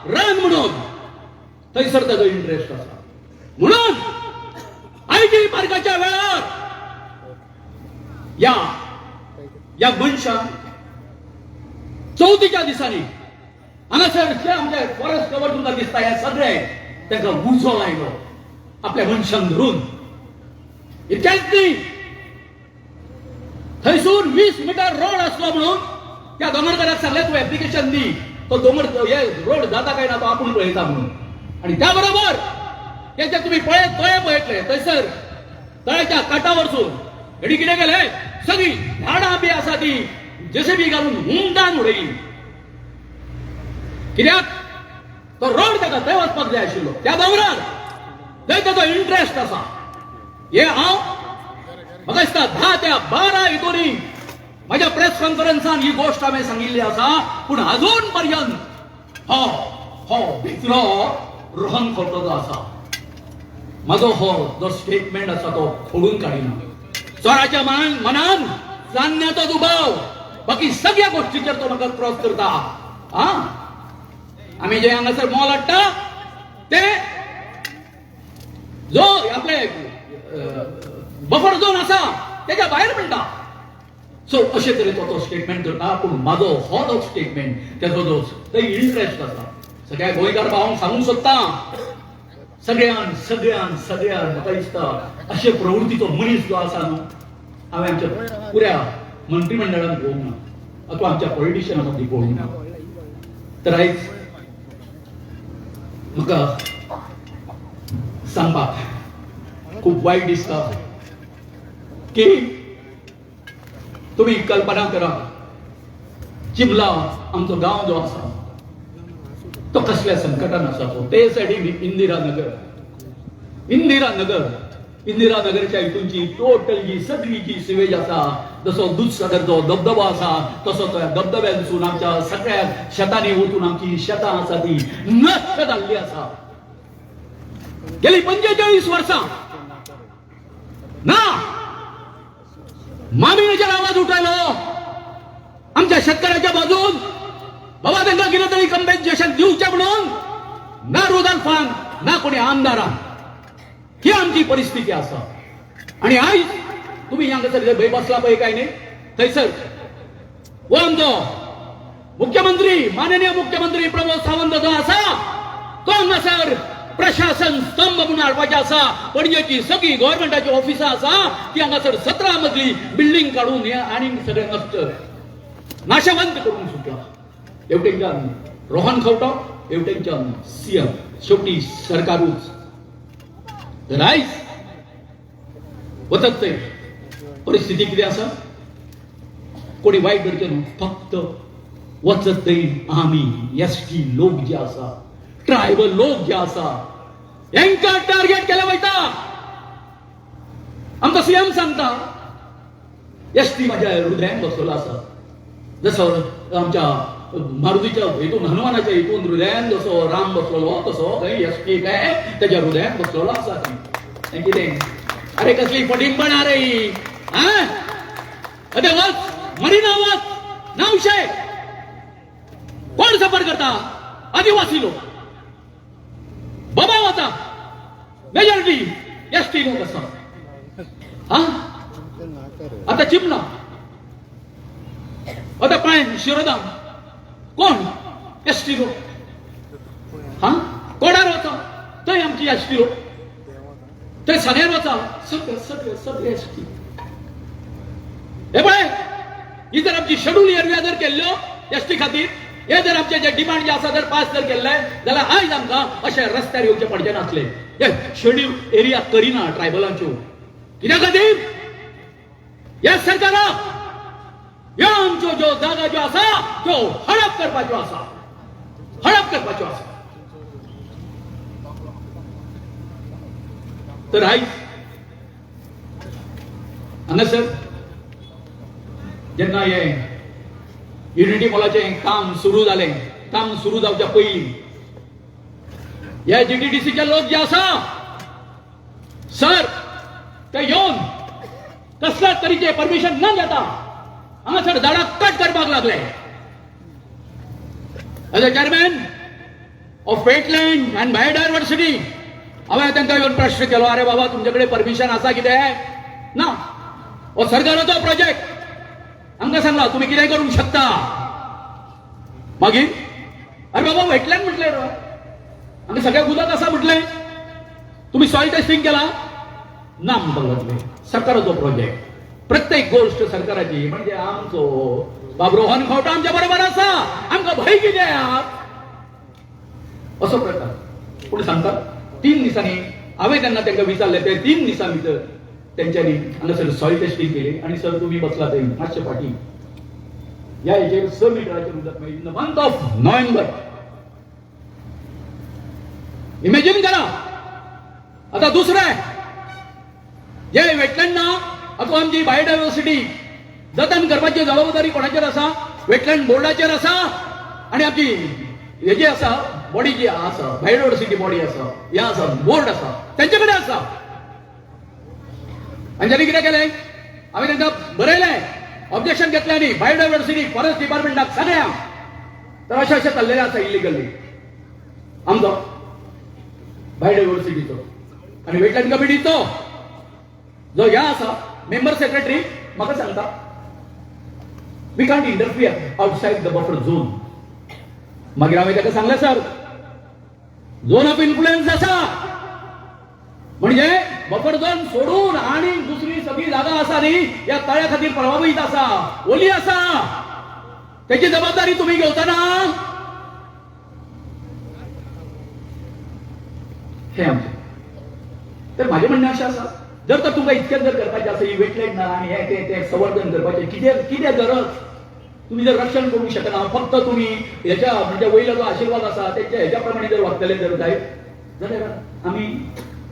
रान म्हणून, थंयसर ताजो इंटरेस्ट आसा. म्हणून IT पार्काच्या वेळार या मनशान चवथीच्या दिसांनी हांगासर जे आमचे फॉरेस्ट कवर तुमकां दिसता हे सगळे तांकां उजो लायलो आपल्या मनशान धरून. इतकेंच न्ही, थंयसून 20 मीटर रोड आसलो म्हणून त्या दोंगरकाराक सांगलें तूं एप्लिकेशन दी, तो दोंगर हे रोड जाता काय ना तो आपूण पळयता म्हणून. आणि त्या बरोबर तेचे तुम्ही तळे पळयतले, थंयसर तळ्याच्या काटा वरसून हेणी कितें केलें, सगळी झाडां बी आसा ती JCB घालून हुंडान उडयली. कित्याक तो रोड ताका थंय वचपाक जाय आशिल्लो, त्या दोंगरार थंय ताजो इंटरेस्ट आसा. हे हांव म्हाका दिसता 10 ते 12 हितूनी माझ्या प्रेस कॉन्फरन्सान ही गोष्ट हांवें सांगिल्ली आसा. पूण अजून पर्यंत हो भितरो रोहन खंवटो आसा, माझो हो जो स्टेटमेंट आसा तो खोडून काडिना. चोराच्या मनान जाणण्याचो दुबाव, बाकी सगळ्या गोष्टीचेर तो म्हाका क्रॉस करता. आमी जे हांगासर मॉल हाडटा ते जो आपले बफर झोन आसा तेच्या भायर म्हणटा. सो अशे तरेचो तो स्टेटमेंट करता. पूण म्हाजो हो जो स्टेटमेंट तेजो जो थंय इंटरेस्ट आसा सगळ्या गोंयकार भावांक सांगूंक सोदता, सगळ्यान म्हाका दिसता अशे प्रवृत्तीचो मनीस जो आसा न्हू, हांवें आमच्या पुऱ्या मंत्रिमंडळान पळोवंक ना अथवा आमच्या पॉलिटिशियना मदीं पळोवंक ना. तर आयज म्हाका सांगपाक खूब वायट दिसता की तुम्ही कल्पना करा, चिमला आमचो गांव जो आसा तो कसल्या संकटान आसा. तो ते सायडीन इंदिरा नगरच्या हितूनची टोटल जी सगळी जी सिवेज आसा, जसो दूधसागरचो धबधबो आसा तसो त्या धबधब्यासून आमच्या सगळ्या शेतांनी वचून आमची शेतां आसा ती नश्ट जाल्ली आसा. गेली 45 वर्सां ना मामिनेचेर आवाज उठयलो आमच्या शेतकऱ्याच्या बाजून, बाबा तांकां कितें तरी कंपेन्सेशन दिवचें म्हणून. ना रुदाल फान ना कोणी आमदारान. ही आमची परिस्थिती आसा. आणि आयज तुम्ही हांगासर जे बसला पळय काय न्ही, थंयसर हो आमचो मुख्यमंत्री माननीय मुख्यमंत्री प्रमोद सावंत जो आसा तो हांगासर प्रशासन स्तंभ म्हणून हाडपाचे आसा. पणजेची सगळी गव्हर्नमेंटाची ऑफिसां आसा ती हांगासर 17 मजली बिल्डिंग काडून हे आनी सगळे नश्ट नाशवंत करून सुटला. एवटेच्यान रोहन खंवटो, एवटेच्यान CM, शेवटी सरकारूच. तर आयज वचत ते परिस्थिती कितें आसा कोणी वायट करचे न्हू फक्त वचत थंय आमी एसटी लोक जे आसा ट्रायबल लोक जे आसा हेंकां टार्गेट केले वयता आमकां सीएम सांगता एसटी म्हाज्या हृदयान बसलेलो आसा जसो आमच्या मारुतीच्या हितून हनुमानाच्या हितून हृदयान जसो राम बसलेलो तसो थंय एसटी काय तेज्या हृदयान बसलेलो आसा हें कितें अरे कसली फटिंगपणां रे ही अरे वच मरिना वच नावशे कोण सफर करता आदिवासी लोक बाबा वता मेजॉरिटी एसटी लोक आसा आता चिमणा आता पायन शिरोदाम कोण एसटी लोक कोडार वचा थंय आमची एसटी लोक थंय सगळ्यान वचा सगळे सगळे सगळे एसटी हे पळय ही जर आमची शेड्यूल एरिया जर केल्ल्यो एसटी खातीर हे जर आमचे जे डिमांड जे आसा जर पास जर केल्ले जाल्यार आयज आमकां अशे रस्त्यार येवचे पडचे नासले हे शेड्यूल एरिया करिना ट्रायबलांच्यो कित्या खातीर ह्या सरकाराक ह्यो आमच्यो ज्यो जागा ज्यो आसा त्यो हडप करपाच्यो आसा हडप करपाच्यो आसा तर आयज हांगासर जेन्ना हे युनिटी मॉलाचें काम सुरू जालें काम सुरू जावच्या पयलीं हे जीटीडीसीचे लोक जे आसा सर ते येवन कसल्याच तरेचे परमिशन न घेता हांगासर झाडां कट करपाक लागले as a chairman of wetland and biodiversity हांवें तांकां येवन प्रश्न केलो अरे बाबा तुमचे कडेन परमिशन आसा कितें ना हो सरकाराचो प्रोजेक्ट आमकां सांगला तुम्ही कितें करूंक शकता मागीर अरे बाबा वेटलँड म्हटलें रे आनी सगळ्याक उदक आसा म्हटलें तुम्ही सॉइल टेस्टिंग केला ना म्हणपाक लागले सरकाराचो प्रोजेक्ट प्रत्येक गोष्ट सरकाराची म्हणजे आमचो बाब रोहन खंवटो आमच्या बरोबर आसा आमकां भंय कित्याक असो प्रकार पूण सांगता 3 दिसांनी हांवें तेन्ना तांकां विचारलें ते 3 दिसां भितर तेंच्यांनी हांगासर सॉइल टेस्टिंग केली आनी सर तुम्ही बसला थंय मातशे फाटी ह्या हेचेर 6 मिटराचेर उदक मेळ्ळी in the month of November imagine करा आता दुसरें जे वेटलँड ना आता आमची बायोडायव्हर्सिटी जतन करपाची जबाबदारी कोणाचेर आसा वेटलँड बोर्डाचेर आसा आनी आमची हे जे आसा बॉडी जी आसा बायोडायव्हर्सिटी बॉडी आसा हे आसा बोर्ड आसा तेंचे कडेन आसा आनी त्यांनी कितें केलें हांवें तांकां बरयलें ऑब्जेक्शन घेतलें आनी बायोडायव्हर्सिटी फॉरेस्ट डिपार्टमेंटाक सगळ्यांक तर अशें अशें चल्लेलें आसा इलिगली आमचो बायोडायव्हर्सिटीचो आनी वेटलँड कमिटीचो जो ह्या आसा मेंबर सेक्रेटरी म्हाका सांगता we can't interfere outside the buffer zone मागीर हांवें ताका सांगलें सर झोन ऑफ इन्फ्लुएन्स आसा म्हणजे बफर झोन सोडून आणि दुसरी सगळी जागा आसा न्ही या तळ्या खातीर प्रभावीत आसा ओली आसा त्याची जबाबदारी तुम्ही घेवतना हे आमचें तर माझे म्हणणें अशें आसा जर तर तुमकां इतकें जर करपाचें आसा ही वेटलँड ना आनी हे ते संवर्धन करपाचें कितें गरज तुम्ही जर रक्षण करूंक शकना फक्त तुम्ही ह्याच्या म्हणजे वयलो जो आशिर्वाद आसा तेच्या हेच्या प्रमाणे जर वागतले जर जाल्यार आमी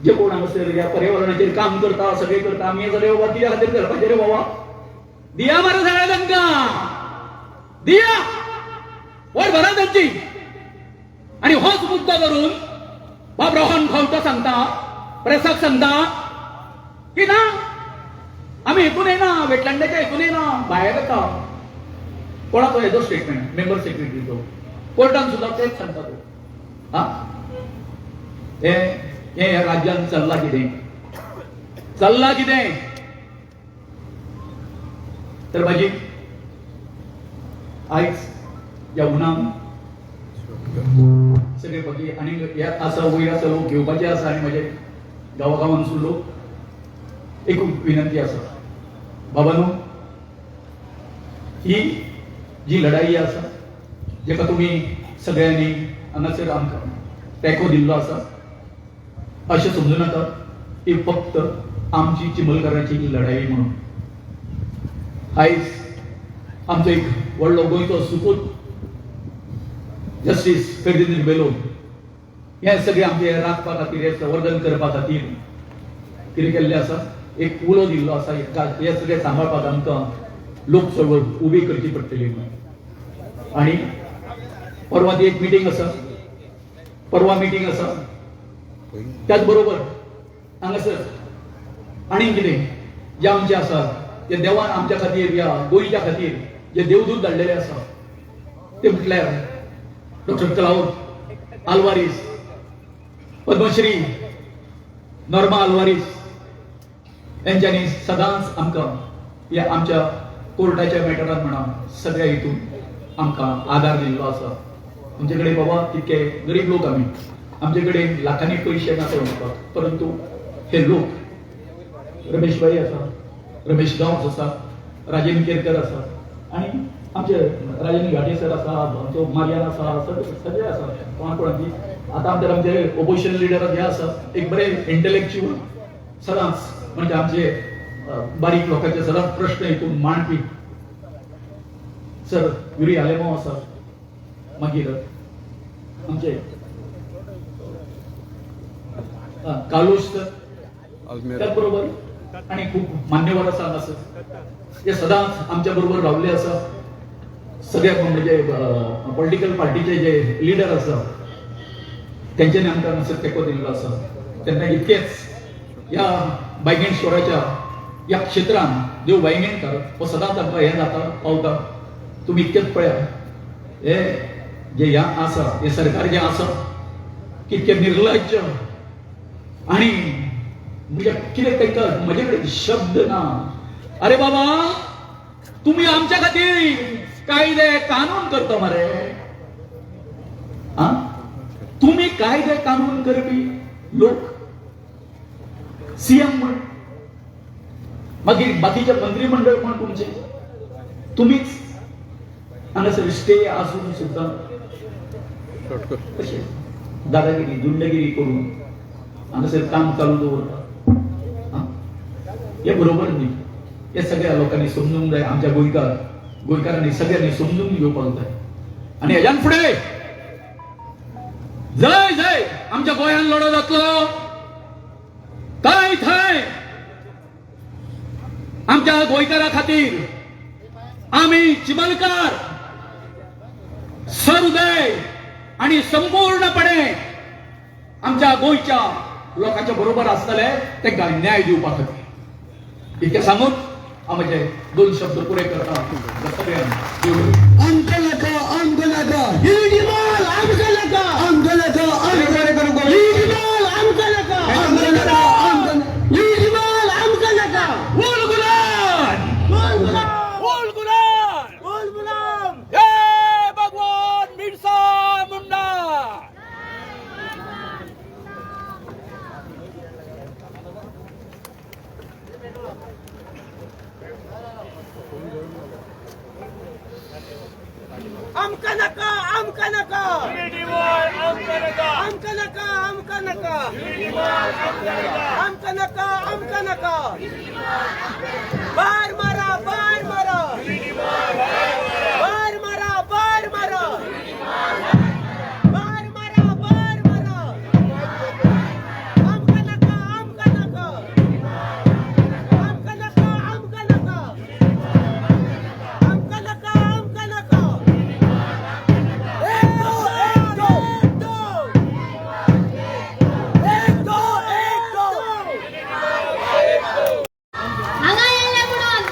जे कोण हांगासर ह्या पर्यावरणाचेर काम करता सगळे करता आमी सगळे बाबा कित्या खातीर करपाचें रे बाबा दिया मरे सगळ्या तांकां दिया वयर भरा तांची आनी होच मुद्दो धरून बाब रोहन खंवटो सांगता प्रेसाक सांगता की ना आमी हेतून येना वेटलँडाच्या हेतून येना भायर येता कोणाचो हेजो स्टेटमेंट मेंबर सेक्रेटरीचो कोर्टान सुद्दां तेच सांगता तो हे राज्यान चल्लां कितें तर म्हाजी आयज ह्या उन्हान सगळे बाकी आनी ह्या आसा वयर आसा लोक घेवपाचे आसा आनी म्हाजे गांवागांवांसून लोक एक विनंती आसा बाबांनो ही जी लढाई आसा जेका तुम्ही सगळ्यांनी हांगासर आमकां तेंको दिल्लो आसा अशें समजूं नाका ही फक्त आमची चिमलकरांची लढाई म्हणून. आयज आमचो एक व्हडलो गोंयचो सुपूत जस्टीस फेर्दिनांद बेलो हे सगळे आमचे राखपा खातीर, हे संवर्धन करपा खातीर कितें केल्लें आसा, एक उलो दिल्लो आसा. हे सगळे सांबाळपाक आमकां लोक चळवळ उबी करची पडटली म्हणून. आनी परवा ती एक मिटींग आसा, परवा मिटींग आसा. त्याच बरोबर हांगासर आनी कितें जे आमचे आसा, जे देवान आमच्या खातीर या गोंयच्या खातीर जे देवदूत धाडलेले आसा ते म्हटल्यार doctor Claude Alvares, Padmashri Norma Alvares यांच्यानी सदांच आमकां या आमच्या कोर्टाच्या मॅटरान म्हणा सगळ्या हितून आमकां आदार दिल्लो आसा. आमचे कडेन बाबा तितके गरीब लोक आमचे कडेन लाखांनी पयशे नासत म्हणपाक, परंतु हे लोक रमेश भाई आसा, रमेश गांवस आसा, राजेंद्र केरकर आसा, आणि आमचे राजेंद्र घाटे सर आसा, आमचो मारियान आसा, सगळे आसा कोणाची. आता आमचे ओपोजिशन लिडर जे आसा एक बरे इंटेलेक्च्युअल सदांच म्हणजे आमचे बारीक लोकांचे सदांच प्रश्न हितून मांडपी सर युरी आलेमो आसा. मागीर आमचे कालोश सर, त्याच बरोबर आणि खूप मान्यवर आसा हांगासर, जे सदांच आमच्या बरोबर रावले आसा. सगळ्या म्हणजे पॉलिटिकल पार्टीचे जे लिडर आसा त्यांच्यानी आमकां हांगासर तेंको दिल्लो आसा. तेन्ना इतकेच या बायगेंश्वराच्या या क्षेत्रान देव बायगेणकार हो सदांच आमकां हें जाता पावता. तुमी इतकेच पळया, हे जे ह्या आसा, हे सरकार जे आसा कितके निर्लज्ज आणि म्हणजे कितें तांकां म्हजे कडेन शब्द ना. अरे बाबा, तुम्ही आमच्या खातीर कायदे कानून करता मरे. तुम्ही कायदे कानून करपी लोक, सीएम म्हण, मागीर बाकीचे मंत्रिमंडळ म्हण तुमचे, तुम्हीच हांगासर स्टे आसून सुद्दां कशें दादागिरी गुंडगिरी करून हांगासर काम चालू दवरता. हे बरोबर न्ही. हे सगळ्या लोकांनी समजूंक जाय. आमच्या गोंयकारांनी सगळ्यांनी समजून घेवपाक जाय. आणि हेज्यान फुडें जय जय आमच्या गोंयान लढो जातलो. काय थंय आमच्या गोंयकारा खातीर आम्ही चिमलकार सहृदय आणि संपूर्णपणे आमच्या गोंयच्या लोकांच्या बरोबर आसतले, तांकां न्याय दिवपा खातीर. इतकें सांगून हांव म्हजे 2 शब्द पुरे करता. आमकां नाका, आमकां नाका, युनिटी मॉल आमकां नाका, आमकां नाका, युनिटी मॉल आमकां नाका, आमकां नाका, युनिटी मॉल आमकां नाका. बोल गुलाम, बोल गुलाम, बोल गुलाम, बोल गुलाम. जय भगवान बिरसा मुंडा. आमकां नाका, आमकां नाका, आमकां नाका, आमकां नाका, आमकां नाका, आमकां नाका, आमकां नाका. बार मारा, बार मारा, बार मारा, बार मारा, बार मारा, बार मारा. आमकां नाका, आमकां नाका, आमकां नाका, आमकां नाका, आमकां नाका, आमकां नाका. हांगा येयले म्हणून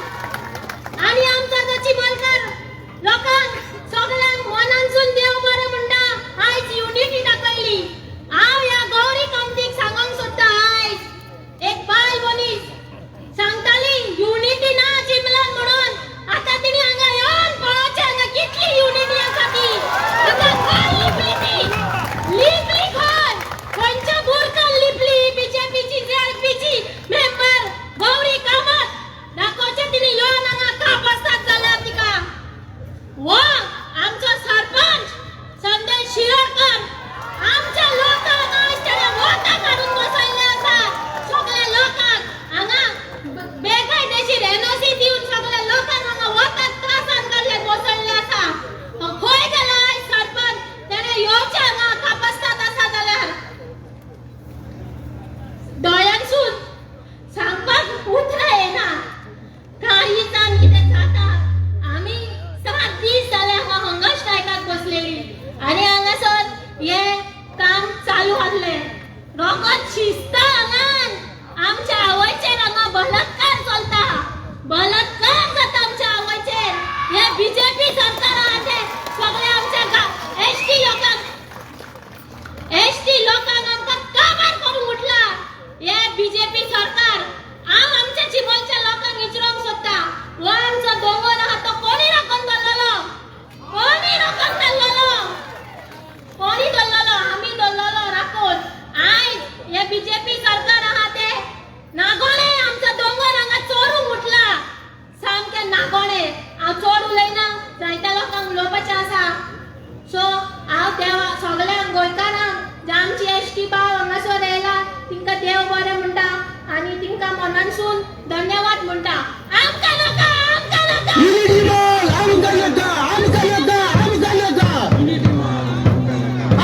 सो हांव त्या सगळ्यांक गोंयकारांक जे आमची एसटी पाव हांगासर येयला तिंका देव बरें म्हणटा आनी तिंका मनानसून धन्यवाद म्हणटा. आमकां नाका आमकां नाका युनिटी मॉल आमकां नाका आमकां नाका आमकां नाका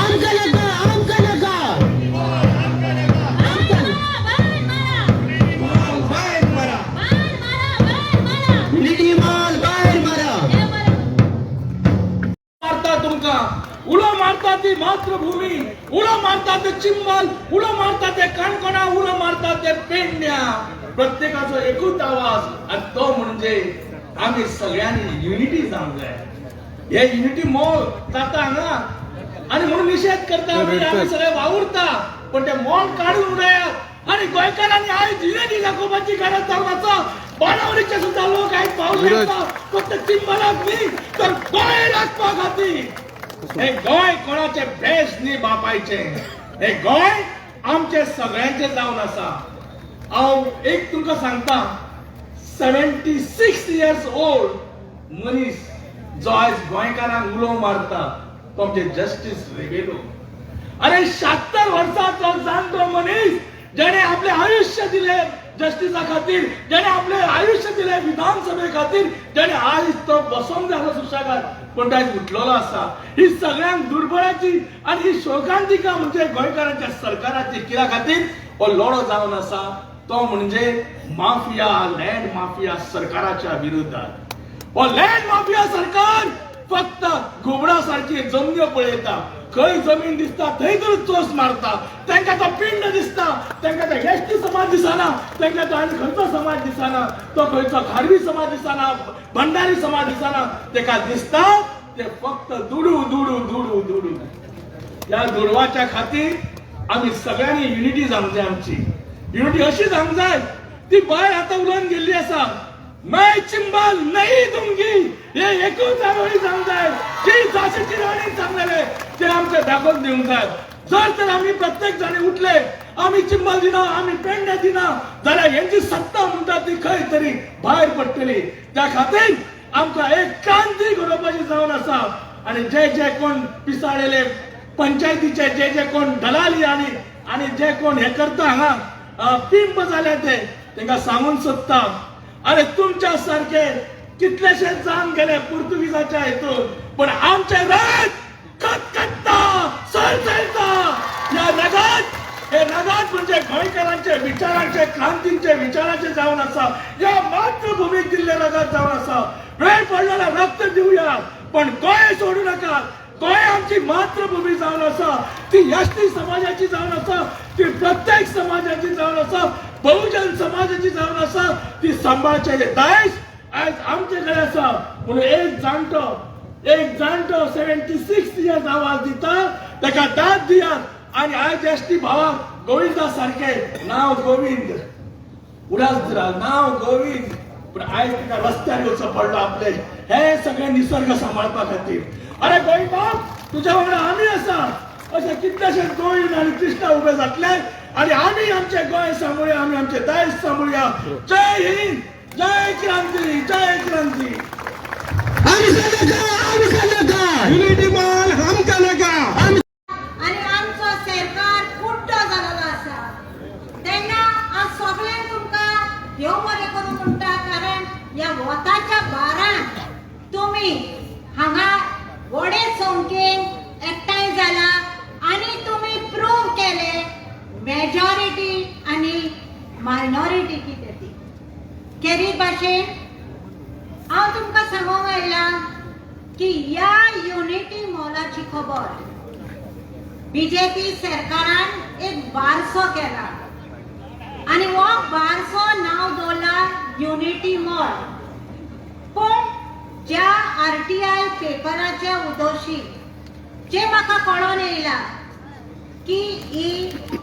आमकां नाका आमकां नाका युनिटी मॉल बाहेर मारा. मारता तुमका उलो मारता ती मातृभूमी, उलो मारता ते चिंबल, उलो मारता ते काणकोणा, उलो मारता ते पेडण्या. प्रत्येकाचो एकूच आवाज आणि तो म्हणजे आम्ही सगळ्यांनी युनिटी जावंक जाय. हे युनिटी मॉल जाता हांगा आणि म्हणून निषेध करता आम्ही सगळे वावुरता, पण ते मॉल काढून उडयात आणि गोंयकारांनी आयज युनिटी दाखोवपाची गरज जावन आसा. बाणावळीचे सुद्धा लोक आयज पावले आसा फक्त चिंबलाक न्ही तर गोंय राखपा खातीर. हे गोंय कोणाचे भेस न्ही बापायचे, हे गोंय आमचे सगळ्यांचे जावन आसा. हांव एक तुमकां सांगता, 76 years old मनीस जो आयज गोंयकारांक उलो मारता तो आमचे जस्टीस रेवेलो. अरे 76 वर्सांचो जाणटो मनीस जेणे आपले आयुष्य दिले जस्टिसा खातीर, जेणे आपले आयुष्य दिले विधानसभे खातीर, जेणे आयज तो बसोंक जालो सुशेगाद पण तो आयज उठलेलो आसा. ही सगळ्यांक दुर्बळाची आणि ही शोकांतिका म्हणजे गोंयकारांच्या सरकाराची. कित्या खातीर हो लढो जावन आसा तो म्हणजे माफिया, लँड माफिया सरकाराच्या विरोधात. हो लँड माफिया सरकार फक्त घुबडा सारखी जमन्यो पळयता. खंय जमीन दिसता थंय तर चोस मारता. तांकां तो पिंड दिसता, तांकां तो एसटी समाज दिसना, तांकां तो आनी खंयचो समाज दिसना, तो खंयचो खारवी समाज दिसना, भंडारी समाज दिसना. ताका दिसता ते फक्त दुडू दुडू दुडू दुडू. या दुडवाच्या खातीर आमी सगळ्यांनी युनिटी जावंक जाय. आमची युनिटी अशी जावंक जाय ती भायर आतां उलोवन गेल्ली आसा. मैं चिंबल नहीं दूंगी हे एकूच आवाळी जावंक जाय. जी झाशीची राणी सांगलेले ते आमचे दाखोवन दिवंक जाय. जर तर आम्ही प्रत्येक जाणी उठले आम्ही चिंबल दिना आम्ही पेडण्या दिना जाल्यार यांची सत्ता म्हणटा ती खंय तरी भायर पडटली. त्या खातीर आमकां एक क्रांती घडोवपाची जावन आसा. आणि जे जे कोण पिसाळलेले पंचायतीचे जे जे कोण दलाली आणि जे कोण हे करता हांगा पिंप जाले ते तांकां सांगून सोदता, अरे तुमच्या सारखे कितलेशे जाण गेले पुर्तुगीजाच्या हेतून, पण आमचे रगत खतखतता, सळसळता. या रगत हे रगत म्हणजे गोंयकारांचे विचारांचे, क्रांतीचे विचारांचे जावन आसा. या मातृभूमीक दिल्ले रगत जावन आसा. वेळ पडलेला रक्त दिवया पण गोंय सोडू नका. गोंय आमची मातृभूमी जावन आसा. ती एसटी समाजाची जावन आसा, ती प्रत्येक समाजाची जावन आसा, बहुजन समाजाची जावन आसा. ती सांबाळचे दायज आज आमचे कडेन आसा. म्हणून एक जाणटो 76 years आवाज दिता, ताका दाद दियात. आणि आयज एसटी भावाक गोविंदा सारखे नाव गोविंद उडासरा नाव गोविंद, पण आयज तिका रस्त्यार येवचो पडलो आपले हे सगळे निसर्ग सांबाळपा खातीर. अरे गोंय बाप तुज्या वांगडा आमी आसा. अशे कितलेशे गोविंद आनी कृष्णा उबे जातले आणि आम्ही आमचे गोंय सांभाळूया, आम्ही आमचे दायज सांभाळूया. जय हिंद, जय क्रांती, जय क्रांती. युनिटी मॉल आमकां नाका. आणि आमचो सरकार कुट्टो जालेलो आसा. तेन्ना हांव सगळ्यांक तुमकां देव बरें करूं म्हणटा. कारण या वताच्या बारांत तुमी हांगा व्हडे संख्येन एकठांय जाला आणि तुम्ही प्रूव केले मेजॉरिटी आणि मायनॉरिटी कितें ती. खेरीत भाशेन हांव तुमकां सांगूंक आयला की या युनिटी मॉलाची खबर बीजेपी सरकारान एक बारसो केला आणि हो बारसो नाव दवरला युनिटी मॉल. पण ज्या RTI पेपराच्या उदोशी जे म्हाका कळोन येयला की ही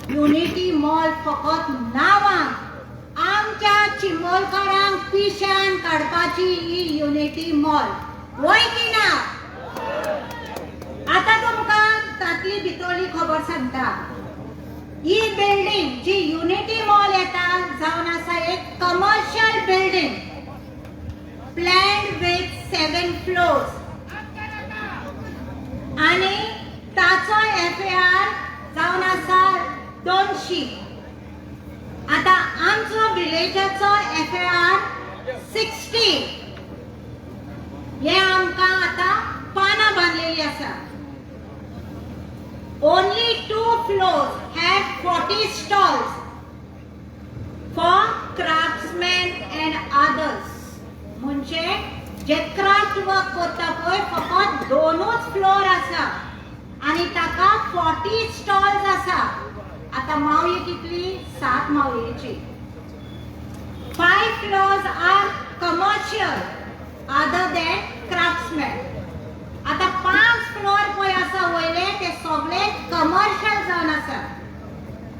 युनिटी मॉल फकत नांवांक आमच्या चिंबोलकारांक पिशान काडपाची ही युनिटी मॉल होय की ना. आता तुमकां तातली भितरली खबर सांगता. ही बिल्डिंग जी युनिटी मॉल येता जावन आसा एक commercial building planned with 7 floors आणि वर्षी आता आमचो विलेजाचो FAR 60 हे आमकां आता पानां बांधलेली आसा. Only 2 floors have 40 stalls for craftsmen and others. म्हणजे जे क्राफ्ट वर्क करता पळय फकत 2च फ्लोर आसा आणि ताका 40 स्टॉल्स आसा. आता मावळी कितली? 7 मावळीची. 5 floors are commercial other than craftsmen. आता 5 फ्लोर पळय आसा वयले ते सगळे कमर्शियल जावन आसा.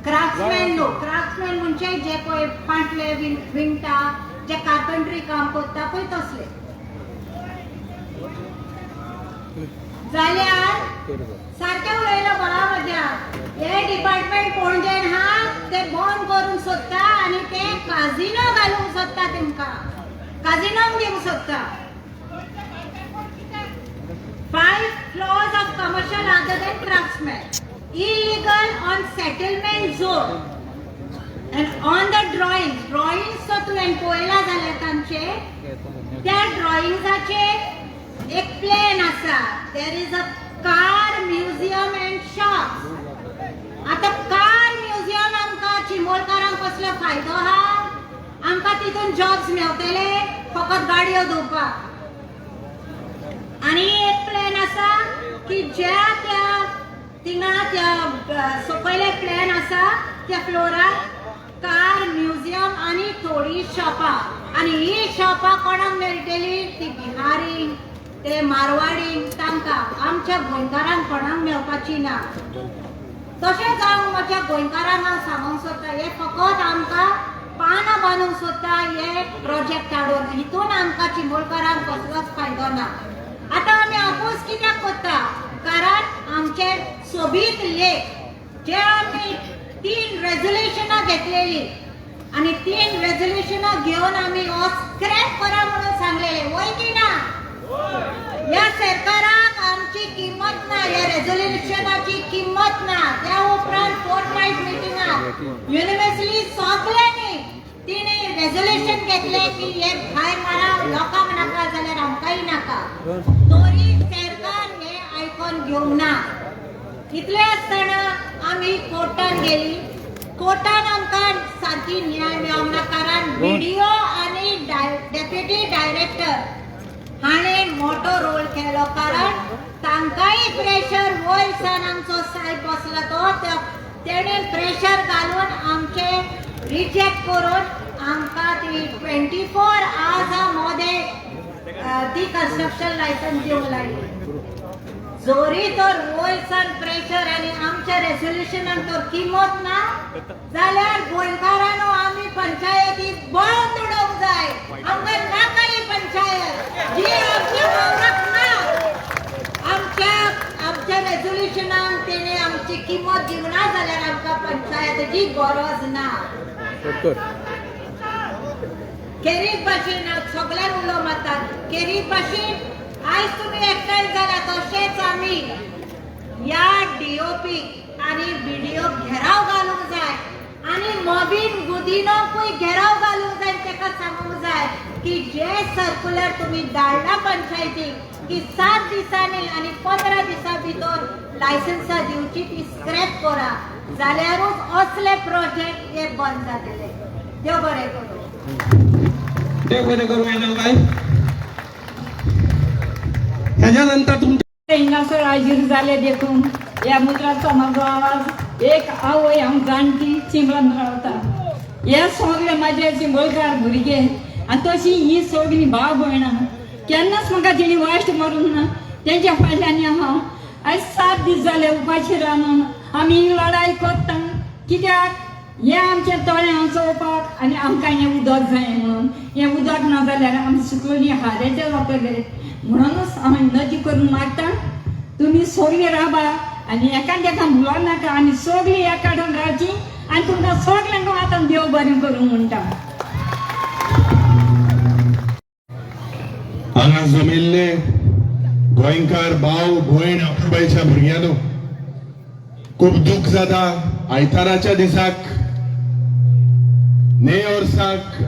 क्राफ्ट्समॅन न्हू. क्राफ्ट्समॅन म्हणजे जे पळय फाटले विणटा, जे कार्पेंट्री काम करता पळय तसले. जाल्यार सारकें उलयलो बरा मजा. हे डिपार्टमेंट पणजेन हा ते बंद करूंक सोदता आनी ते काजिनो घालूंक सोदता. तेमकां काजिनोक दिवंक सोदता. 5 floors of commercial other than craftsmen. Illegal on settlement zone. And on the drawings so तुवें पळयला जाल्यार तांचे त्या ड्रॉइंग्साचेर एक प्लेन आसा. There is a car museum and shops. आता कार म्युझियम आमकां चिंबोरकारांक कसलो फायदो आहा? आमकां तितून जॉब्स मेळटले फकत गाडयो धुवपाक. आणि एक प्लेन आसा की ज्या त्या थिंगा त्या सकयले प्लेन आसा त्या फ्लोरार कार म्युझियम आणि थोडी शॉपां. आणि ही शॉपां कोणाक मेळटली? ती बिहारींक, ते मारवाडींक, तांकां. आमच्या गोंयकारांक कोणाक मेळपाची ना. तशेंच हांव म्हज्या गोंयकारांक हांव सांगूंक सोदता हे फकत आमकां पानां बांदूंक सोदता हे प्रोजेक्ट हाडून. हितून आमकां चिंबोरकारांक कसलोच फायदो ना. आता आमी आपूस कित्याक करता? कारण आमचे सोबीत लेख जे आमी 3 रेझोल्युशनां घेतलेली आणि 3 रेझोल्युशनां घेवन आमी हो स्क्रॅप करा म्हणून सांगलेले. वय की ना? या सरकाराक आमची किंमत ना. या रेझोल्युशनाची किंमत ना. त्या उपरांत फोर्टनाईट मिटिंगाक युनिव्हर्सिटी सगळ्यांनी तिने रेझोल्युशन घेतले की हे भायर मारा, लोकांक नाका जाल्यार आमकांय नाका. तरी सरकार हे आयकून घेवंक ना. इतले आसतना आमी कोर्टान गेली. कोर्टान आमकां सारकी न्याय मेळोंक ना. कारण व्हिडिओ आणि डेप्युटी डायरेक्टर हाणें मोठो रोल केलो. कारण तांकांय प्रेशर वयर सावन आमचो साहेब बसला तो तेणें प्रेशर घालून आमचे रिजेक्ट करून आमकां ती 24 hours मध्ये ती कन्स्ट्रक्शन लायसन्स दिवंक लागली. जोरी तर वयर सावन प्रेशर आनी आमच्या रेझोल्युशनाक तर किंमत ना जाल्यार गोंयकारांनो आमी पंचायती बंद उडोवंक जाय. आमकां नाका ही पंचायत जी आमच्या वावराक ना. आमच्या रेझोल्युशनाक तेणे आमची किंमत दिवना जाल्यार आमकां पंचायतीची गरज ना. केरीत भाशेन सगळ्यांक उलो मारतात. केरीत भाशेन आयज तुमी एकठांय जाल्या तशेंच आमी या DOP आणि BDO घेराव घालूंक जाय आणि मोबीन गुदिनोकूय घेराव घालूंक जाय. ताका सांगूंक जाय की जे सर्क्युलर तुमी धाडला पंचायतीक की 7 दिसांनी आणि 15 दिसां भितर लायसन्सां दिवची ती स्क्रॅप करा जाल्यारूच असले प्रोजेक्ट हे बंद जातले. देव बरें करूं. देव बरें करूं. येणाबाई ह्याच्यानंतर तुमच्या हिंगासर हाजीर जाले देखून ह्या मुद्राचो म्हाजो आवाज एक आवय हांव जाणटी चिंबळान रावता. हे सगळे म्हाजे चिंबळकार भुरगे आनी तशी ही सगळीं भाव भयणां केन्नाच म्हाका तेणी वाश्ट मारूंक ना. तेंच्या फाटल्यान हांव आयज 7 दीस जाले उपाशी रावन आमी ही लढाई करता. कित्याक हे आमचे तळें चोवपाक आनी आमकां हें उदक जाय म्हणून. हें उदक ना जाल्यार आमी सुकलोनी हारेचे जातले. म्हणूनच हांव विनंती करून मागता तुमी सगळीं राबा आनी एकांका भुलो नाका आनी सगळीं एकाडेन रावची आनी तुमकां सगळ्यांक आतां देव बरें करूं म्हणटा. हांगा जमिल्ले गोंयकार भाव भयण आपुबायच्या भुरग्यांनो खूब दूख जाता. आयताराच्या दिसाक ने वर्साक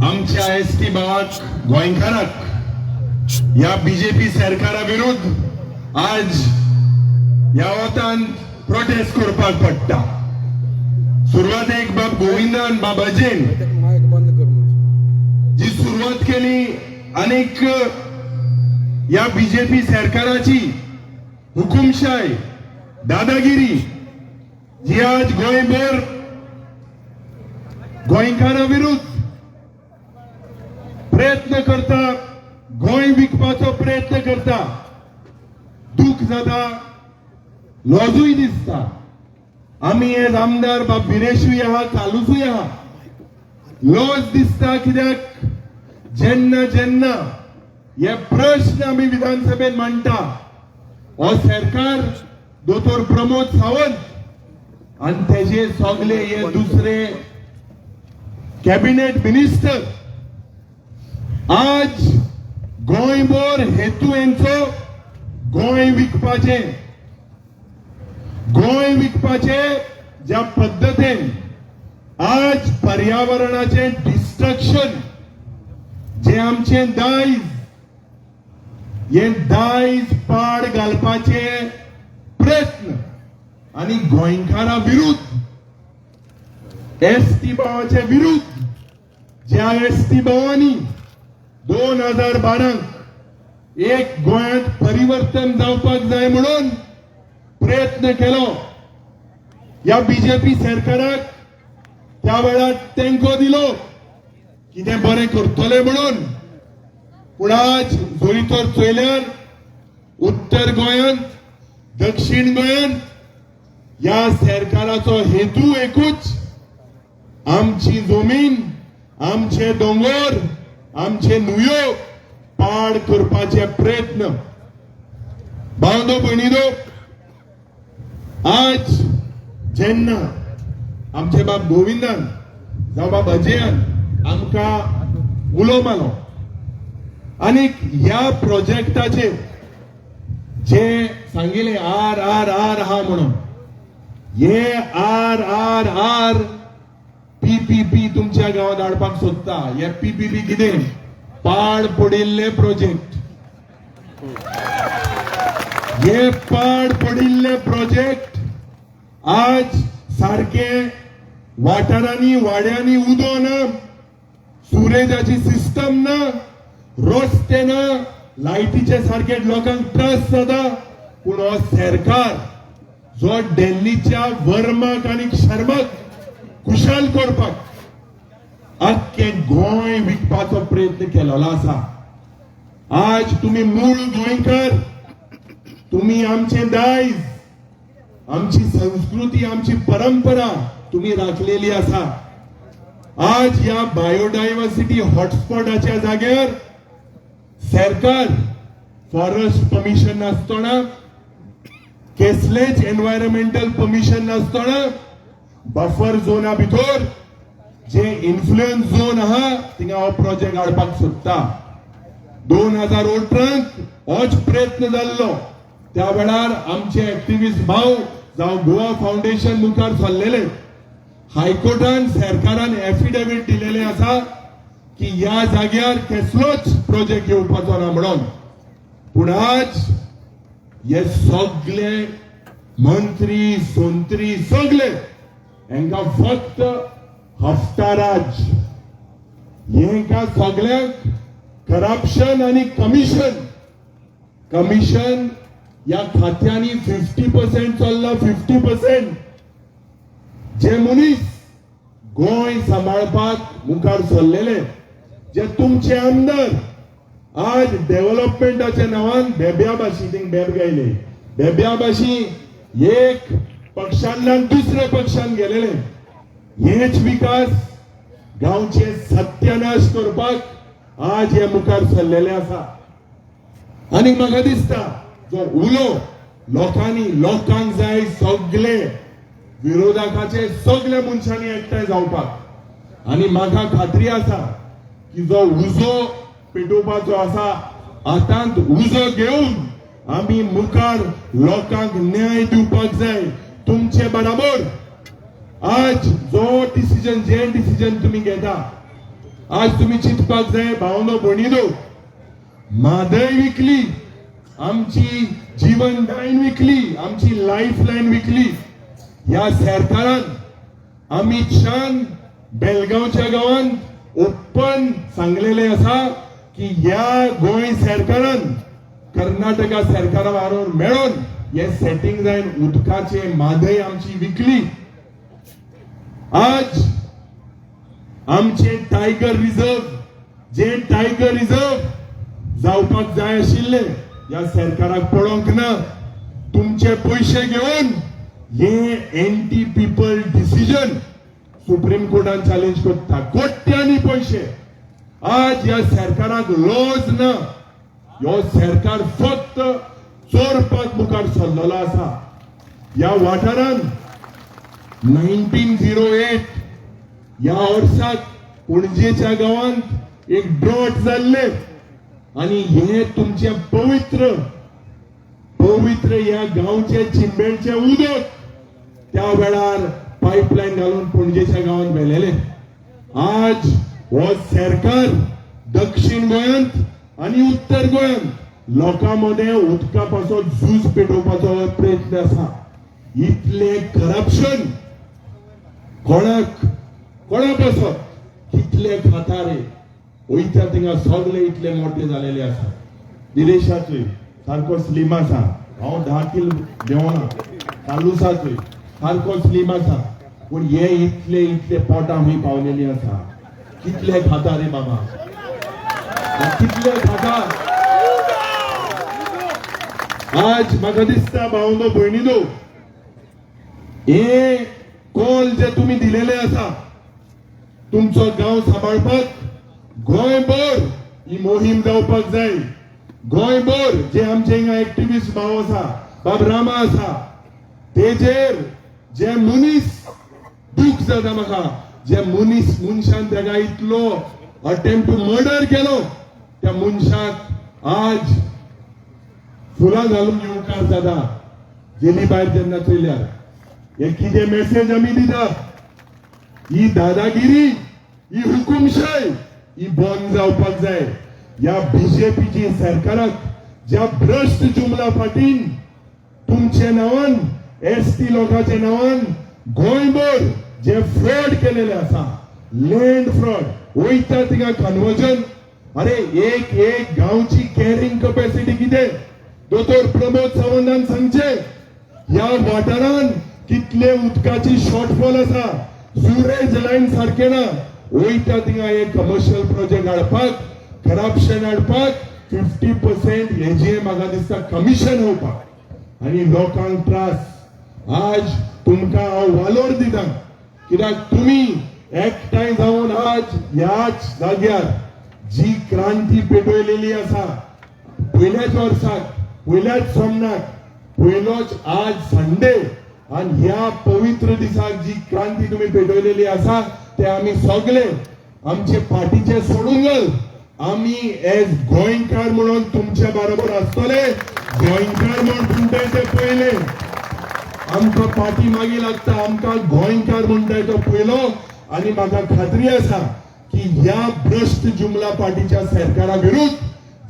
आमच्या एसटी भावाक गोंयकाराक या बीजेपी सरकारा विरुद्ध आज ह्या वतान प्रोटेस्ट करपाक पडटा. सुरवातेक बाब गोविंदान बाब अजयन जी सुरुवात केली अनेक या बीजेपी सरकाराची हुकुमशाही दादागिरी जी आज गोंयभर गोंयकारा विरुद्ध प्रयत्न करता, गोंय विकपाचो प्रयत्न करता, दुख जाता, लॉजूय दिसता. आमी हे आमदार बाब बिरेशूय आहा, कालूसूय आहा, लॉज दिसता कित्याक जेन्ना जेन्ना हे प्रश्न आमी विधानसभेत मांडटा हो सरकार दोतोर प्रमोद सावंत आणि तेजे सगळे हे दुसरे कॅबिनेट मिनिस्टर आज गोंयभर हेतू यांचो गोंय विकपाचे ज्या पद्धतीन आज पर्यावरणाचे डिस्ट्रक्शन जे आमचे दायज हे दायज पाड घालपाचे प्रयत्न आणि गोंयकारा विरुद्ध एसटी भावाचे विरुद्ध ज्या एसटी भावांनी 2012 एक गोंयांत परिवर्तन जावपाक जाय म्हणून प्रयत्न केलो. या बीजेपी सरकाराक त्या वेळार तेंको दिलो की ते बरें करतले म्हणून, पूण आज जोरी तर चोयल्यार उत्तर गोंयांत, दक्षिण गोंयांत या सरकाराचो हेतू एकूच आमची जमीन, आमचे दोंगर, आमचे न्हंयो पाड करपाचे प्रयत्न. बांदो भयणीनो, आज जेन्ना आमचे बाब गोविंदान जावं बाब अजयान आमकां उलो मारलो आनी ह्या प्रोजेक्टाचेर जे सांगिल्ले आर आर आर हा म्हणून, हे आर आर आर पीपीपी तुमच्या गावात हाडपाक सोदता. हे पीपीपी कितें? पाड पडिल्ले प्रोजेक्ट. हे पाड पडिल्ले प्रोजेक्ट आज सारखे वाठारांनी वाड्यांनी उदो ना, सुरेजाची सिस्टम ना, रस्ते ना, लायटीचे सारखे लोकांक त्रास जाता. पूण हो सरकार जो दिल्लीच्या वर्माक आनी शर्माक कुशाल करपाक आख्खे गोंय विकपाचो प्रयत्न केलेलो आसा. आज तुम्ही मूळ गोंयकार, तुम्ही आमचे दायज, आमची संस्कृती, आमची परंपरा तुम्ही राखलेली आसा. आज या बायोडायव्हर्सिटी हॉटस्पॉटाच्या जाग्यार सरकार फॉरेस्ट परमिशन नासतना, केसलेच एन्व्हायरमेंटल परमिशन नासतना बफर झोना भितर जे इन्फ्लुएन्स झोन आहा थिंगा हो प्रोजेक्ट हाडपाक सोदता. 2018 होच प्रयत्न जाल्लो. त्या वेळार आमचे एक्टिव्हिस्ट भाव जावं गोवा फाउंडेशन मुखार सरलेले. हायकोर्टान सरकारान एफिडेविट दिलेले आसा की ह्या जाग्यार कसलोच प्रोजेक्ट येवपाचो ना म्हणून. पूण आज हे सगळे मंत्री संत्री सगळे हांकां फक्त हफ्ताराज, हेंकां सगळ्यांक करप्शन आणि कमिशन या खात्यांनी 50% चल्ला. 50% जे मनीस गोंय सांबाळपाक मुखार सरलेले, जे तुमचे आमदार आज डेव्हलपमेंटाच्या नांवान बेब्या भाशी थिंग बेब गायले. बेब्या भाशी एक पक्षांतल्यान दुसऱ्या पक्षांत गेलेले. हेच विकास गांवचे सत्यानाश करपाक आज हे मुखार सरलेले आसा. आनी म्हाका दिसता जो उलो लोकांक जाय सगळे विरोधकाचे सगळे मनशांनी एकठांय जावपाक. आनी म्हाका खात्री आसा की जो उजो पेटोवपाचो आसा, हातांत उजो घेवन आमी मुखार लोकांक न्याय दिवपाक जाय. तुमचे बराबर आज जो डिसिजन जे डिसिजन तुम्ही घेता आज तुम्ही चिंतपाक जाय भावनो भणिनो म्हादय विकली आमची जीवन लायन विकली आमची लाईफ लाईन विकली या सरकारान अमित शान बेलगावच्या गावात ओपन सांगलेले असा की या गोंय सरकारान कर्नाटका सरकारा वारोर मेळोन हे सेटिंग जायन उदकाचे म्हादय आमची विकली आज आमचे टायगर रिझर्व जे टायगर रिझर्व जावपाक जाय आशिल्ले या सरकाराक पळोवंक ना तुमचे पैसे घेऊन हे एंटी पीपल डिसिजन सुप्रीम कोर्टान चॅलेंज करता कोट्यांनी पैसे आज या सरकाराक लॉज ना ह्यो सरकार फक्त चोरपाक मुखार सरलेलो आसा या वाठारान 1908 या वर्साक पणजेच्या गावात एक ड्रॉट जाल्ले आणि हे तुमचे पवित्र या गावचे चिंबेळचे उदक त्या वेळार पाईपलाईन घालून पणजेच्या गावात व्हेलेले आज हो सरकार दक्षिण गोंयांत आणि उत्तर गोंयांत लोकांमध्ये उदकापासून झूज पेटोवपाचो प्रयत्न आसा इतले करप्शन कोणापासून कितले खाता रे वयता थिंगा सगळे इतले मोठे झालेले आसा विदेशाचे सारको स्लीम आसा हांव 10 किलो देवना तालुसाचे सारको स्लीम आसा पूण हे इतले पोटां हूंय पावलेली आसा कितले खाता रे बाबा कितले खाता आज म्हाका दिसता भावनो भयणीनो हे कॉल जे तुम्ही दिलेले आसा तुमचो गांव सांबाळपाक गोंयभर ही मोहीम जावपाक जाय गोंयभर जे आमचे हिंगा एक्टिविस्ट भाव आसा बाब रामा आसा तेजेर जे मनीस दूख जाता म्हाका जे मनशान तेका इतलो अटेम्प्ट टू मर्डर केलो त्या मनशाक आज फुलां घालून येवकार जाता जेली भायर जेन्ना चयल्यार हे कितें मेसेज आमी दिता ही दादागिरी ही हुकुमशाही ही बंद जावपाक जाय या बीजेपीची सरकाराक ज्या भ्रष्ट जुमला फाटीन तुमचे नावान एसटी लोकांचे नावान गोंयभर जे फ्रॉड केलेले आसा लँड फ्रॉड वयता थिंगा कन्वर्जन अरे एक गांवची कॅरिंग कॅपॅसिटी कितें दोतोर प्रमोद सावंतान सांगचे ह्या वाठारान कितले उदकाची शॉर्टफॉल आसा सुरेज लाईन सारखे ना वयता थिंगा एक कमर्शियल प्रोजेक्ट हाडपाक करप्शन हाडपाक 50% हेजे म्हाका दिसता कमिशन होवपाक आनी लोकांक त्रास आज तुमकां हांव वालोर दिता कित्याक तुमी एकठांय जावन आज ह्याच जाग्यार जी क्रांती पेटयलेली आसा पयल्याच वर्साक पयल्याच सोमनाक पयलोच आज संडे आणि ह्या पवित्र दिसाक जी क्रांती तुम्ही पेटयलेली आसा ते आम्ही सगळे आमचे पार्टीचे सोडून घाल आम्ही एज गोंयकार म्हणून तुमच्या बरोबर आसतले गोंयकार म्हणून म्हणटाय ते पयले आमकां पार्टी मागी लागता आमकां गोंयकार म्हणटाय तो पयलो आणि म्हाका खात्री आसा की ह्या भ्रष्ट जुमला पार्टीच्या सरकारा विरुद्ध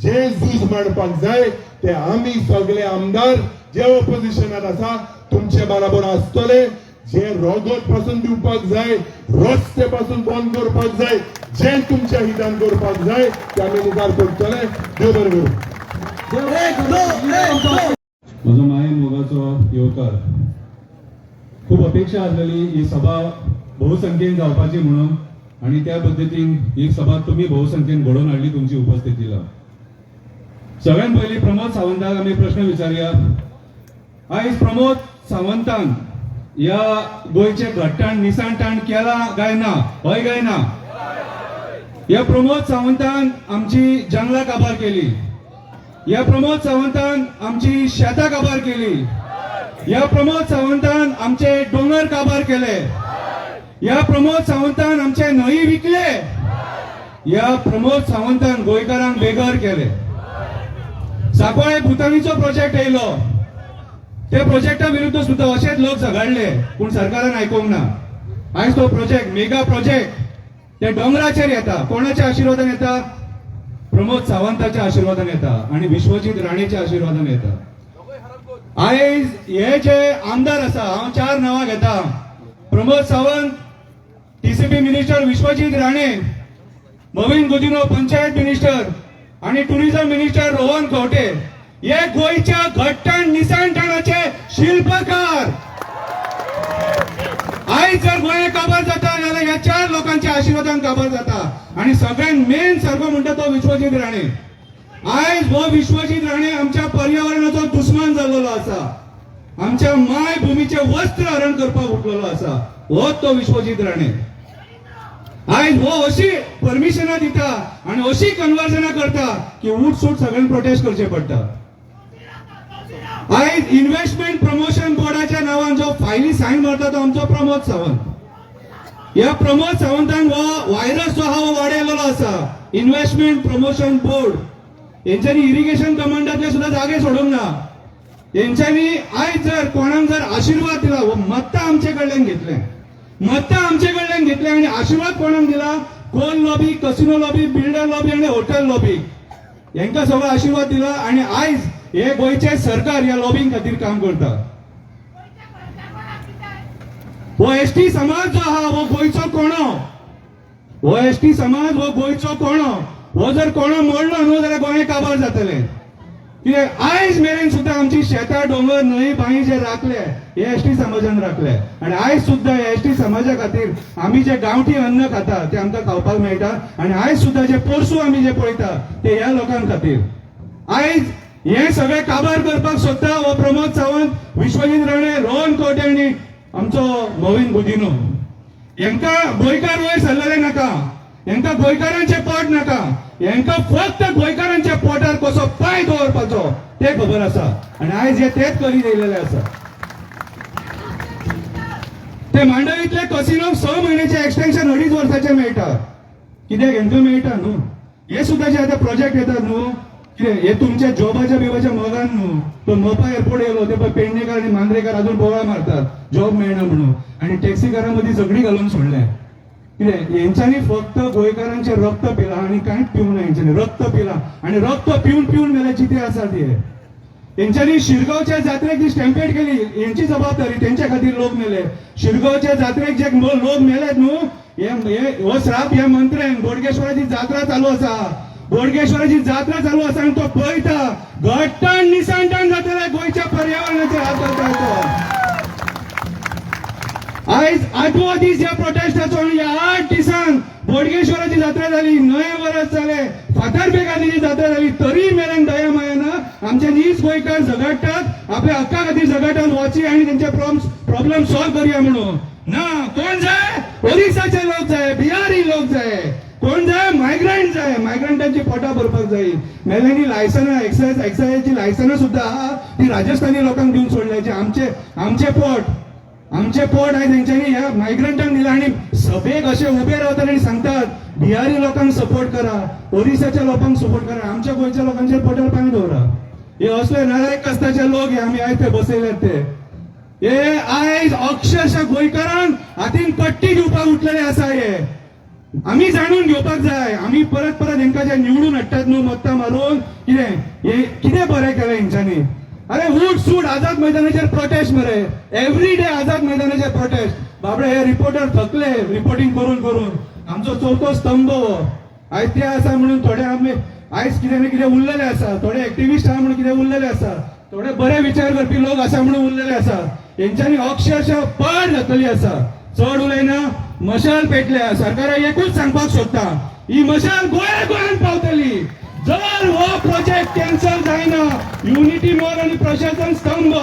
जे झूज मारपाक जाय ते आम्ही सगळे आमदार जे ऑपोजिशनात आसा तुमचे बरोबर आसतले जे रोगोट पासून दिवपाक जाय रस्ते पासून बंद करपाक जाय जे तुमच्या हितान करपाक जाय ते आमी मुखार करतले देव बरें करूं म्हजो माय मोगाचो येवकार खूप अपेक्षा आसलेली ही सभा बहुसंख्येन जावपाची म्हणून आणि त्या पद्दतीन ही सभा तुम्ही बहुसंख्येन घडोवन हाडली तुमची उपस्थितीला सगळ्यात पयलीं प्रमोद सावंताक आमी प्रश्न विचारया आयज प्रमोद सावंतान या गोयचे घट्टाण निसाणटाण केला काय ना हय काय ना या प्रमोद सावंतान आमची जंगला काबार केली या प्रमोद सावंतान आमची शेतां काबार केली या प्रमोद सावंतान आमचे डोंगर काबार केले या प्रमोद सावंतान आमचे न्हंय विकले या प्रमोद सावंतान गोंयकारांक बेघर केले सांकवाळे भुतानीचो प्रोजेक्ट येयलो त्या प्रोजेक्टा विरुद्ध सुद्धा असेच लोक झगडले पूण सरकारान आयकोंक ना. आयज तो प्रोजेक्ट मेगा प्रोजेक्ट त्या डोंगराचेर येता. कोणाच्या आशिर्वादान येता? प्रमोद सावंताच्या आशिर्वादान येता आणि विश्वजीत राणेच्या आशिर्वादान येता. आयज हे जे आमदार आसा, हांव 4 नांवां घेता. Pramod Sawant TCP minister, Vishwajit Rane Mauvin Godinho panchayat minister आणि टुरिझम मिनिस्टर रोहन खंवटे हे गोंयच्या घट्टण निसाणटणाचे शिल्पकार. आयज जर गोंय काबार जाता जाल्यार ह्या 4 लोकांच्या आशिर्वादान काबार जाता. आणि सगळ्यात मेन सारको म्हणटा तो विश्वजीत राणे. आयज हो विश्वजीत राणे आमच्या पर्यावरणाचो दुस्मान जाल्लो आसा. आमच्या माय भूमीचे वस्त्र हरण करपाक उठलेलो आसा. होच तो विश्वजीत राणे. आयज हो अशी परमिशनां दिता आणि अशी कन्वर्जनां करता की उठ सूट सगळ्यांनी प्रोटेस्ट करचे पडटा. आयज इन्व्हेस्टमेंट प्रमोशन बोर्डाच्या नावान जो फायली सायन मारता तो आमचो प्रमोद सावंत. या प्रमोद सावंतान हो व्हायरस जो हा वाडयलेलो आसा. इन्व्हेस्टमेंट प्रमोशन बोर्ड यांच्यानी इरिगेशन कमांडातले सुद्धा जागे सोडूंक ना. यांच्यानी आयज जर कोणाक जर आशीर्वाद दिला, मत्ता आमचे कडल्यान घेतले, मत्ता आमचे कडल्यान घेतले आणि आशीर्वाद कोणाक दिला? Coal lobby, casino lobby, builder lobby आणि हॉटेल लॉबी यांका सगळो आशीर्वाद दिला. आणि आयज हे गोयचे सरकार या लॉबिंग खातीर काम करता. हो एसटी समाज जो हा हो गोयचो कोणो, हो एसटी समाज हो गोयचो कोणो. हो जर कोणो मोडलो न्हू जाल्यार गोंय काबार जातले. कित्याक आयज मेरेन सुद्धा आमची शेतां, डोंगर, न्हंय, बांय जे राखले हे एसटी समाजान राखले. आणि आयज सुद्धा एसटी समाजा खातीर आमी जे गांवठी अन्न खाता ते आमकां खावपाक मेळटा. आणि आयज सुद्धा जे पोरसू आमी जे पळयता ते ह्या लोकां खातीर. आयज हे सगळे काबार करपाक सोदता हो प्रमोद सावंत, विश्वजीत राणे, रोहन खंवटे आणि आमचो मोविन गुदिनो. हेंका गोंयकार वयर सरलेले नाका, हेंका गोंयकारांचे पोट नाका. हेंका फक्त गोंयकारांच्या पोटार कसो पांय दवरपाचो ते खबर आसा. आणि आयज हे तेच करीत येयलेले आसा. ते मांडवीतले कसिनोक 6 म्हयन्याचे एक्सटेन्शन 2.5 वर्साचे मेळटा. कित्याक हेंका मेळटा न्हू. हे सुद्धा जे आता प्रोजेक्ट येतात न्हू, कितें हे तुमच्या जॉबाच्या बिबाच्या मोगान न्हू. तो मोपा एअरपोर्ट येयलो ते पळय पेडणेकार आणि मांद्रेकार अजून बोवाळ मारतात जॉब मेळना म्हणून. आणि टॅक्सीकारां मदीं झगडी घालून सोडले. कितें हेंच्यांनी फक्त गोंयकारांचे रक्त पिला आणि कांयच पिवंक ना. हेंच्यांनी रक्त पिला आणि रक्त पिवन पिवन मेले चिते आसात हे. तेंच्यांनी शिरगांवच्या जात्रेक जी स्टॅम्पेड केली यांची जबाबदारी, त्यांच्या खातीर लोक मेले. शिरगांवच्या जात्रेक जे लोक मेलेत न्हू, हे हो श्राप ह्या मंत्र्यांक. बोडगेश्वराची जात्रा चालू आसा, बोडगेश्वराची जात्रा चालू आसा आणि तो पळयता घट्टण निसाणटण जातले गोंयच्या पर्यावरणाचेर हात घालता. आयज 8वो दीस या प्रोटेस्टाचो आणि या 8 दिसान बोडगेश्वराची जात्रा जाली, 9 वर्स जाले फातर्पेकाराची जात्रा जाली, तरी मेरेन दया मायना आमचे नीज गोंयकार झगडटात, आपल्या हक्का खातीर झगडटात वची आणि त्यांचे प्रॉब्लेम सॉल्व करूया म्हणून. ना, कोण जाय? ओरिसाचे लोक जाय, बिहारी लोक जाय, कोण जाय? मायग्रंट जाय. मायग्रंटांची पोटां भरपाक जाय. मेल्यांनी लायसनां, एक्सायजची लायसनां सुद्धा आहा ती राजस्थानी लोकांक दिवन सोडल्याची. आमचे पोट आयज तेंच्यांनी ह्या मायग्रंटांक दिला. आणि सभेक असे उबे रावतात आणि सांगतात बिहारी लोकांक सपोर्ट करा, ओरिसाच्या लोकांक सपोर्ट करा, आमच्या गोंयच्या लोकांच्या पोटार पांय दवरा. हे असले नालायक कस्ताचे लोक हे आमी आयज ते बसयल्यात ते. हे आयज अक्षरशः गोंयकारांक हातीन पट्टी दिवपाक उठलेले आसा. हे आमी जाणून घेवपाक जाय. आमी परत परत हेंका जे निवडून हाडटात न्हू मत्ता मारून, कितें बरें केलें हेंच्यांनी. अरे उठ सूट आझाद मैदानाचेर प्रोटेस्ट मरे, एव्हरी डे आझाद मैदानाचेर प्रोटेस्ट. बाबडे हे रिपोर्टर थकले रिपोर्टिंग करून करून. आमचो 4थो स्तंभ हो आयज ते आसा म्हणून थोडे आमी आयज कितें ना कितें उरलेले आसा. थोडे एक्टिविस्ट आहा म्हणून कितें उरलेले आसा, थोडे बरे विचार करपी लोक आसा म्हणून उरलेले आसा. हेंच्यांनी अक्षरशः पाड जातली आसा. चड उलयना, मशाल पेटल्या. सरकाराक एकूच सांगपाक सोदता, ही मशाल गोंयान पावतली जर हो प्रोजेक्ट कॅन्सल जायना. युनिटी मॉल आणि प्रशासन स्तंभ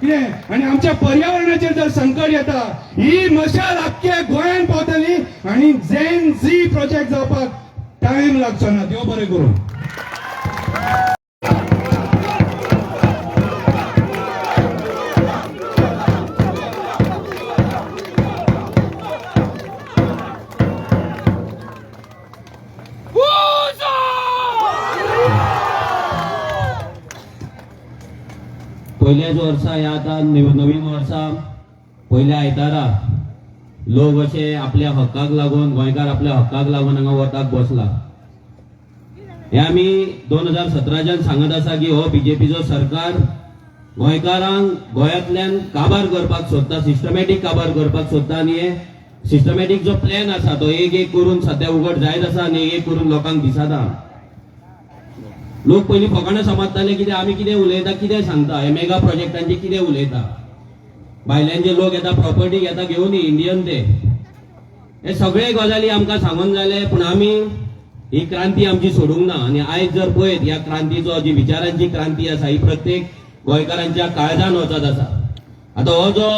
कितें आणि आमच्या पर्यावरणाचेर जर संकट येता, ही मशाल अख्ख्या गोंयान पावतली आणि झेन झी प्रोजेक्ट जावपाक टायम लागचो ना. देव बरें करूं. पयल्याच वर्सा हे आता नवीन वर्सा पयल्या आयतारा लोक असे आपल्या हक्काक लागून गोंयकार आपल्या हक्काक लागून हांगा वताक बसला. हे आमी 2017च्यान सांगत आसा की हो बीजेपीचो सरकार गोंयकारांक गोंयांतल्यान काबार करपाक सोदता, सिस्टमॅटीक काबार करपाक सोदता. आनी हे सिस्टमॅटीक जो प्लॅन आसा तो एक करून सध्या उघड जायत आसा आनी एक करून लोकांक दिसता. लोक पयलीं फकाणां समजताले कितें आमी कितें उलयता कितें सांगता, हे मेगा प्रोजेक्टांचे कितें उलयता. भायल्यांचे लोक येता प्रॉपर्टी घेता घेवन इंडियन ते हे सगळे गजाली आमकां सांगून जाले. पूण आमी ही क्रांती आमची सोडूंक ना. आनी आयज जर पळयत ह्या क्रांतीचो जी विचारांची क्रांती आसा ही प्रत्येक गोंयकारांच्या काळजान वचत आसा. आता हो जो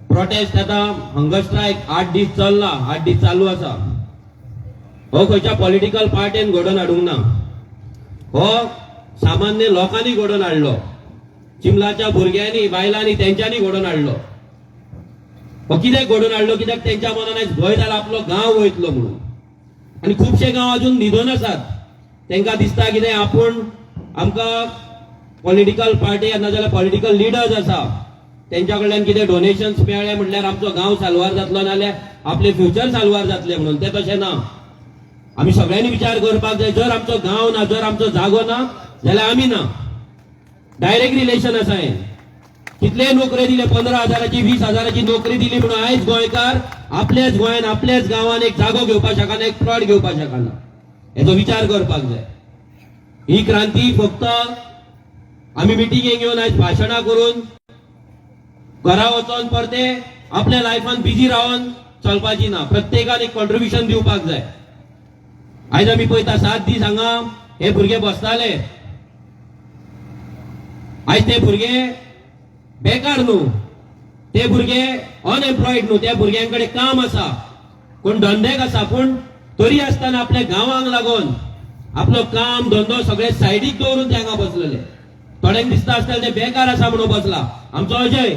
प्रोटेस्ट आता हंगर स्ट्रायक 8 दीस चल्ला, 8 दीस चालू आसा, हो खंयच्या पॉलिटिकल पार्टीन घडोवन हाडूंक ना. हो सामान्य लोकांनी घडोवन हाडलो. चिमलाच्या भुरग्यांनी बायलांनी तेंच्यांनी घडोवन हाडलो. हो कित्याक घडोवन हाडलो? कित्याक तेंच्या मनान आयज भंय जाला आपलो गांव वयतलो म्हणून. आनी खुबशे गांव अजून न्हिदोन आसात. तेंकां दिसता कितें आपूण आमकां पॉलिटिकल पार्टी नाजाल्यार पॉलिटिकल लिडर्स आसा तेंच्या कडल्यान कितें डोनेशन्स मेळ्ळे म्हणल्यार आमचो गांव साल्वार जातलो नाल्यार आपले फ्युचर साल्वार जातले म्हणून. ते तशें ना. आमी सगळ्यांनी विचार करपाक जाय. जर आमचो गांव ना, जर आमचो जागो ना जाल्यार आमी ना. डायरेक्ट रिलेशन आसा हे. कितले नोकरी दिले, 15,000ची 20,000ची नोकरी दिली म्हणून आयज गोंयकार आपल्याच गोंयान आपल्याच गांवान एक जागो घेवपाक शकना, एक प्लॉट घेवपाक शकना. हेचो विचार करपाक जाय. ही क्रांती फक्त आमी मिटिंगेक येवन आयज भाशणां करून घरा वचोन परते आपल्या लायफान बिजी रावन चलपाची ना. प्रत्येकान एक कॉन्ट्रिब्युशन दिवपाक जाय. आयज आमी पळयता 7 दीस हांगा हे भुरगे बसताले. आयज ते भुरगे बेकार न्हू, ते भुरगे अनएम्प्लॉयड न्हू, त्या भुरग्यांकडे काम आसा, कोण धंदेक आसा. पूण तरी आसतना आपल्या गांवांक लागून आपलो काम धंदो सगळे सायडीक दवरून ते हांगा बसलेले. थोड्यांक दिसता आसतलें ते बेकार आसा म्हणून बसला. आमचो अजय,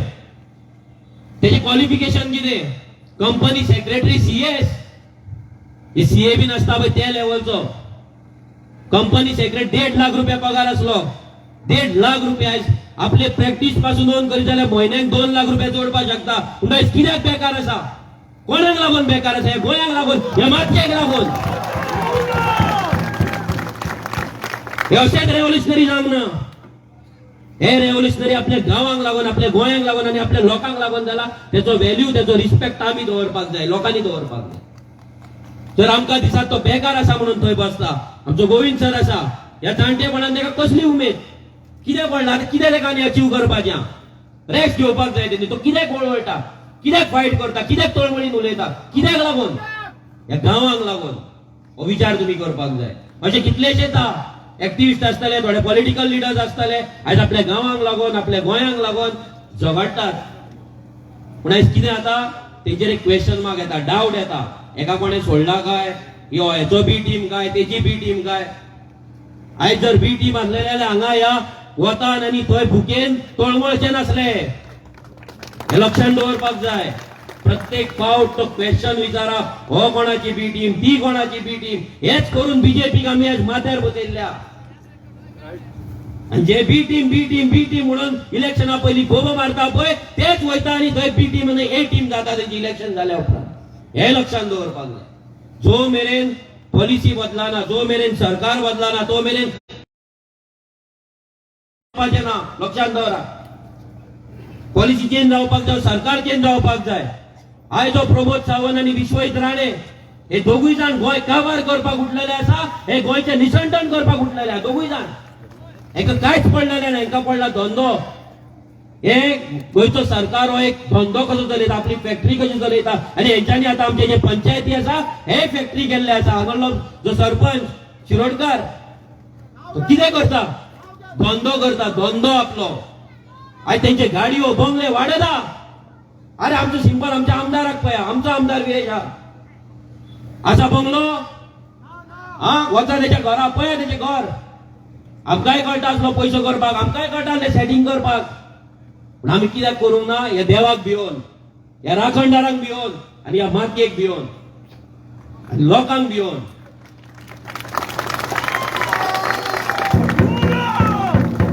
तेजे क्वॉलिफिकेशन कितें? Company secretary CS. हे CA बी नासता पळय त्या लेवलचो कंपनी सेक्रेटरी. 1.5 लाख रुपया पगार आसलो. 1.5 लाख रुपया. आपले प्रॅक्टिस पासून ऑन करी जाल्यार म्हयन्याक 2 लाख रुपया जोडपाक शकता. पूण आयज कित्याक बेकार आसा? कोणाक लागून बेकार आसा? हे गोंयाक लागून, ह्या मातयेक लागून. हे अशेंच रेव्होल्युशनरी जावंक ना. हे रेव्होल्युशनरी आपल्या गांवांक लागून, आपल्या गोंयांक लागून आनी आपल्या लोकांक लागून जाला. तेचो व्हॅल्यू, तेचो रिस्पेक्ट आमी दवरपाक जाय, लोकांनी दवरपाक जाय. तर आमकां दिसता तो बेकार आसा म्हणून थंय बसता. आमचो गोविंद सर आसा, ह्या जाणटेपणान ताका कसली उमेद? कित्याक पडला? कित्याक ताका आनी अचीव करपाचें? रेस्ट घेवपाक जाय तेणी. तो कित्याक वळवळटा? कित्याक फायट करता? कित्याक तळमळीन उलयता? कित्याक लागून? ह्या गांवांक लागून. हो विचार तुमी करपाक जाय. अशे कितलेशेच एक्टिविस्ट आसतले, थोडे पॉलिटिकल लिडर्स आसतले, आयज आपल्या गांवांक लागून, आपल्या गोंयांक लागून झगडटात. पूण आयज कितें जाता? तेंचेर एक क्वेश्चन मार्क येता, डावट येता. एका कोणें सोडला काय? यो हेचो बी टीम काय, तेजी बी टीम काय? आयज जर बी टीम आसलेले जाल्यार हांगा ह्या वतान आनी थंय भुकेन तळमळचे नासले. हे लक्षांत दवरपाक जाय. प्रत्येक फावट तो क्वेश्चन विचारा, हो कोणाची बी टीम, ती कोणाची बी टीम. हेच करून बीजेपीक आमी आज माथ्यार बसयल्ल्या. आनी जे बी टीम म्हणून इलेक्शना पयलीं बोबो मारता पळय तेच वयता आनी थंय बी टीम आनी ए टीम जाता तेजी इलेक्शन जाल्या उपरांत. हे लक्षांत दवरपाक जाय. जो मेरेन पॉलिसी बदलाना, जो मेरेन सरकार बदलाना, तो मेरेन ना. लक्षांत दवरा. पॉलिसी चेंज जावपाक जाय, सरकार चेंज जावपाक जाय. आयज जो प्रमोद सावंत आनी विश्वजीत राणे हे दोगूय जाण गोंय काबार करपाक उठलेले आसा. हे गोंयचे निसंटन करपाक उठलेले आसा दोगूय जाण. हेका कांयच पडलेलें ना. हेंका पडला धंदो. हे गोंयचो सरकार हो एक धंदो कसो चलयता, आपली फॅक्टरी कशी चलयता. आनी हेंच्यांनी आतां आमचे जे पंचायती आसा हे फॅक्टरी केल्ले आसा. हांगलो जो सरपंच शिरोडकार तो कितें करता? धंदो करता, धंदो आपलो. आयज तेंचे गाडयो बंगले वाडयता. अरे आमचो सिंपल आमच्या आमदाराक पळया, आमचो आमदार विरेश आसा बंगलो. वचा तेच्या घरा पळया, तेचें घर. आमकांय कळटा आसलो पयसो करपाक, आमकांय कळटालें सेटिंग करपाक. पूण आमी कित्याक करूंक ना? ह्या देवाक भिवन, ह्या राखणदारांक भिवन आनी ह्या मातयेक भिवन आनी लोकांक भिवन.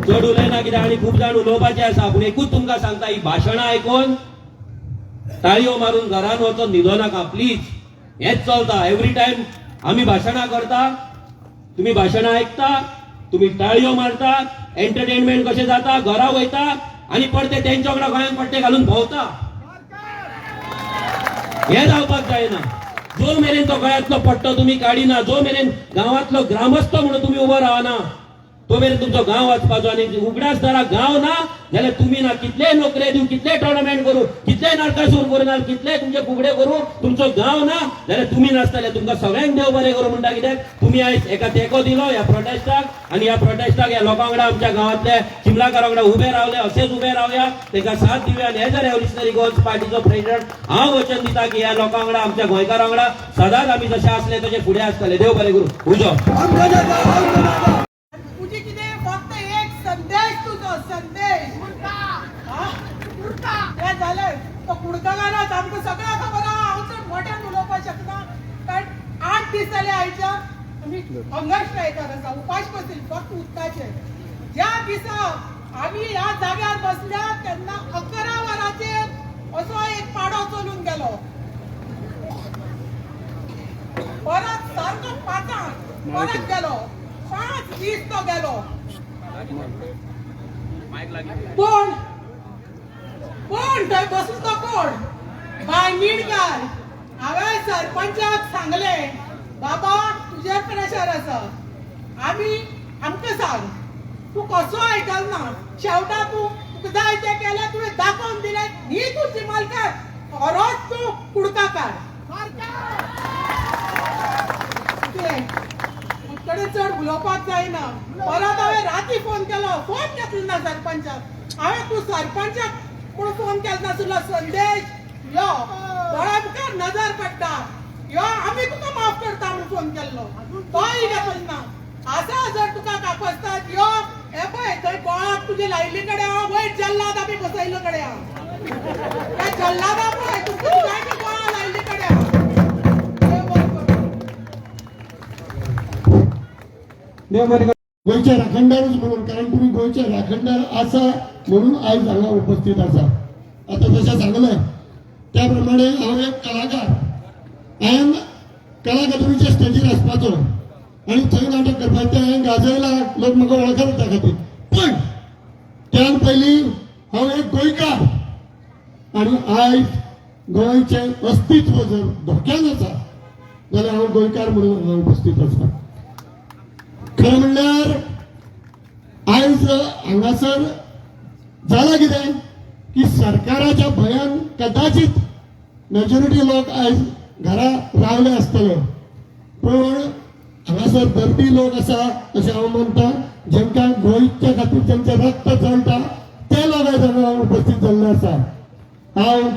चड उलयना कित्याक आनी खूब जाण उलोवपाचे आसा पूण एकूच तुमकां सांगता ही भाशणां आयकून ताळयो मारून घरान वचून न्हिदो नाका प्लीज. हेच चलता एवरी टायम आमी भाशणां करता, तुम्ही भाशणां आयकता, तुम्ही ताळयो मारतात, एंटरटेनमेंट कशें जाता, घरा वयता आनी पडते तेंच्या वांगडा गोंयांत पट्टे घालून भोंवता. हे जावपाक जायना. जो मेरेन तो गळ्यांतलो पट्टो तुम्ही काडिना, जो मेरेन गांवांतलो ग्रामस्थ म्हणून तुम्ही उबो रावना, तो मेरेन तुमचो गांव वाचपाचो. आनी उगडास जरा गांव ना जाल्यार तुम्ही ना कितले नोकरे दिवं, कितले टोर्नामेंट करू, कितले नारकासूर करू, कितले तुमचे फुगडे करू, तुमचो गांव ना जाल्यार तुम्ही नासतले. तुमकां सगळ्यांक देव बरें करूं म्हणटा. कित्याक तुम्ही आयज एका तेंको दिलो ह्या प्रोटेस्टाक आनी ह्या प्रोटेस्टाक ह्या लोकां वांगडा आमच्या गांवांतले चिमलाकारा वांगडा उबे रावले. असेच उबे रावया, तांकां साथ दिवया. आनी हे जर रेव्होल्युशनरी गोल्स पार्टीचो प्रेसिडेंट हांव वचन दिता की ह्या लोकां वांगडा आमच्या गोंयकारां वांगडा सदांच आमी जशे आसले तशे फुडें आसतले. देव बरें करूं. उजो तुझी कितें फक्त एक संदेश, तुझो संदेश हे झालंय. तो कुडका घालत आमकां सगळ्यांक खबर आहा. हांव चड मोठ्यान उलोवपाक शकना कारण 8 दीस जाले आयच्या आमी हंगर स्ट्रायकार आसा, उपास बसले फक्त उदकाचे. ज्या दिसा आमी ह्या जाग्यार बसल्या तेन्ना 11 वरांचेर असो एक पाडो चलून गेलो. परत सारको 5 परत गेलो. 5 दीस तो गेलो. कोण थंय बसून तो कोण? बाय निडकार. हांवें सरपंचाक सांगले बाबा तुजेर प्रेशर आसा, आमकां सांग तूं कसो आयकलना. शेवटा तुका जाय तें केलें, तुवें दाखोवन दिलें. ही तुजी मालकान खरोच तूं कुडका काड. कडेन चड उलोवपाक जायना. परत हांवें राती फोन केलो, फोन घेतलो ना सरपंचाक. हांवें तूं सरपंचाक पूण फोन केलो नासलो. संदेश यो दोळ्या मुखार नजर पडटा, यो आमी तुका माफ करता म्हणून फोन केल्लो. तोय घेतलो ना. आसा जर तुका कापसतात यो हे पळय थंय गोळाक तुजे लायिल्ले कडेन हांव वयर जल्लाद आमी बसयल्लो कडेन हांव. त्या जल्लादा पळय तुका जाय ती गोळा लायिल्ले कडेन हांव. गोंयच्या राखणदारच म्हणून, कारण तुम्ही गोंयचे राखणदार आसा म्हणून आयज हांगा उपस्थित आसा. आता जशें सांगलें त्या प्रमाणे हांव एक कलाकार. हांवें कलाकादमीच्या स्टेजीर आसपाचो आनी थंय नाटक करपाचें. तें हांवें गाजयलां, लोक म्हाका वळखतात त्या खातीर. पण त्यान पयलीं हांव एक गोंयकार आनी आयज गोंयचें अस्तित्व जर धोक्यान आसा जाल्यार हांव गोंयकार म्हणून हांगा उपस्थित आसा. खरं म्हणल्यार आयज हांगासर जालां कितें की सरकाराच्या भंयान कदाचित मेजॉरिटी लोक आयज घरा रावले आसतले, पूण हांगासर दर्दी लोक आसा अशें हांव म्हणटा. जेंकां गोंयच्या खातीर जेंचें रक्त चलता ते लोक आयज हांगा उपस्थित जाल्ले आसा. हांव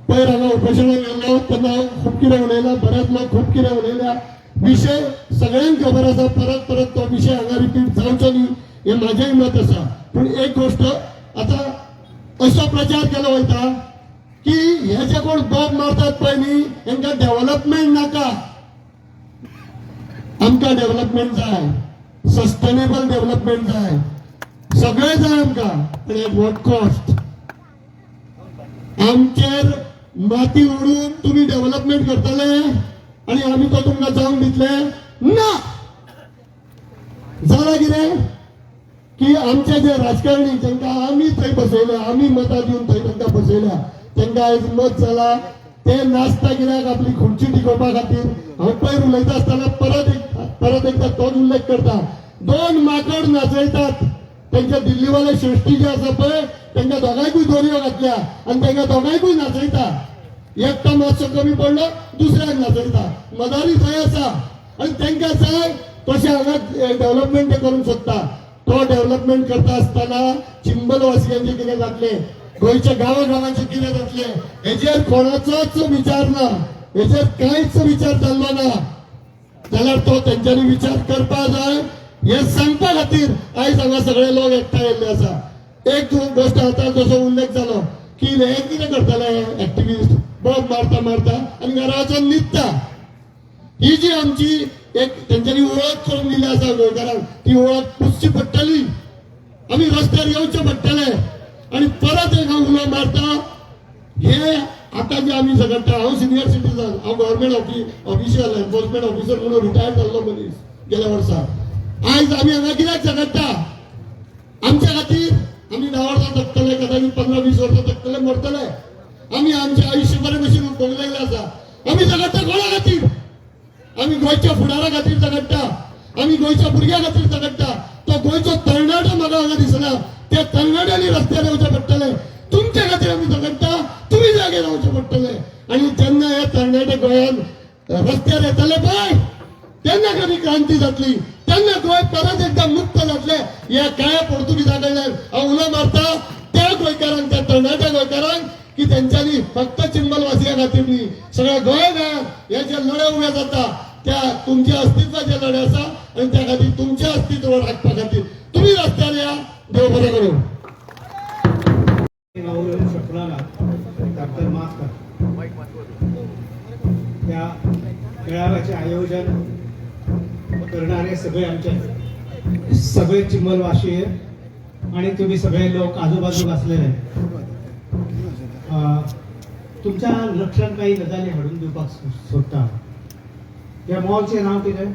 पयर हांगा उपोशणाक गेल्लो तेन्ना हांव खूब कितें उलयलां, बरेच लोक खूब कितें उलयल्या. विषय सगळ्यांक खबर आसा. परत परत तो विषय हांगा रिपीट जावचो न्ही हे म्हाजेंय मत आसा. पूण एक गोश्ट आता असो प्रचार केलो वयता की हे जे कोण बोब मारतात पळय न्ही तांकां डेव्हलपमेंट नाका. आमकां डेव्हलपमेंट जाय, सस्टेनेबल डेव्हलपमेंट जाय, सगळें जाय आमकां, पूण एट वॉट कॉस्ट. आमचेर माती उडून तुम्ही डेव्हलपमेंट करतले आणि आम्ही तो तुमकां जावंक दितले ना. जालां कितें की आमचे जे राजकारणी जेंकां आमी थंय बसयल्या, आमी मतां दिवन थंय तांकां बसयल्या, तांकां आयज मत जाला ते नाचता कित्याक आपली खुर्ची टिकोवपा खातीर. हांव पयर उलयता आसतना परत एकदा तोच उल्लेख करता. 2 माकड नाचयतात, त्यांच्या दिल्लीवाले श्रेष्ठी जे आसा पळय तांकां दोगांयकूय दोरयो घातल्या आनी तांकां दोगांयकूय नाचयता. एकटो मातसो कमी पडलो दुसऱ्याक नाचयता. मदारी थंय आसा आनी तांकां जाय तशें हांगा डेव्हलपमेंट करूंक सोदता. तो डेव्हलपमेंट करता आसतना चिंबलवासियांचें कितें जातलें, गोंयच्या गांवागांवांचें कितें जातलें हेजेर कोणाचोच विचार ना, हेजेर कांयच विचार जाल्लो ना. जाल्यार तो तेंच्यांनी विचार करपा जाय हे सांगपा खातीर आयज हांगा सगळे लोक एकठांय येयल्ले आसा. एक गोश्ट आतां जसो उल्लेख जालो की हे कितें करताले एक्टिविस्ट बोब मारता मारता आनी घरा वचून न्हिदता. ही जी आमची एक तेंच्यांनी ओळख करून दिली आसा गोंयकारांक ती ओळख पुसची पडटली. आम्ही रस्त्यार येवचे पडटले आणि परत एक हांव उलो मारता हे आता जे आम्ही झगडटा हांव सिनियर सिटीजन हांव गव्हर्नमेंट ऑफिशियल एन्फोर्समेंट ऑफिसर म्हणून रिटायर जाल्लो मनीस गेल्या वर्सा आयज आम्ही हांगा कित्याक झगडटा आमच्या खातीर आम्ही 10 वर्सां जगतले कदाचित 15-20 वर्सां जगतले मरतले आम्ही आमचे आयुष्य बरे भशेन भोगलेले आसा आम्ही झगडटा कोणा खातीर आम्ही गोंयच्या फुडारा खातीर झगडटा आम्ही गोंयच्या भुरग्यां खातीर झगडटा तो गोंयचो तरणाटो म्हाका हांगा दिसना त्या तरणाट्यांनी रस्त्यार येवचे पडटले तुमच्या खातीर आम्ही झगडटा तुम्ही जागे रावचे पडटले आणि जेन्ना हे तरणाटे गोंयान रस्त्यार येतले पळय तेन्ना खरी क्रांती जातली तेन्ना गोंय परत एकदा मुक्त जातले ह्या काळ्या पोर्तुगीजा कडल्यान हांव उलो मारता त्या गोंयकारांक त्या तरणाट्या गोंयकारांक की त्यांच्यानी फक्त चिंबलवासिया खातीर न्ही सगळ्या गोंयभर हे जे लढे उभे जाता त्या तुमच्या अस्तित्वाचे लढे आसा आणि त्या खातीर तुमचे अस्तित्व राखपा खातीर तुम्ही रस्त्यार या देव बरें करूं डॉक्टर मास्कर त्या मेळाव्याचे आयोजन करणारे सगळे आमचे सगळे चिंबलवाशी आणि तुम्ही सगळे लोक आजूबाजूक असलेले तुमच्या लक्षात काही गजाली हाडून दिवपाक सोदता त्या मॉलचे नाव कितें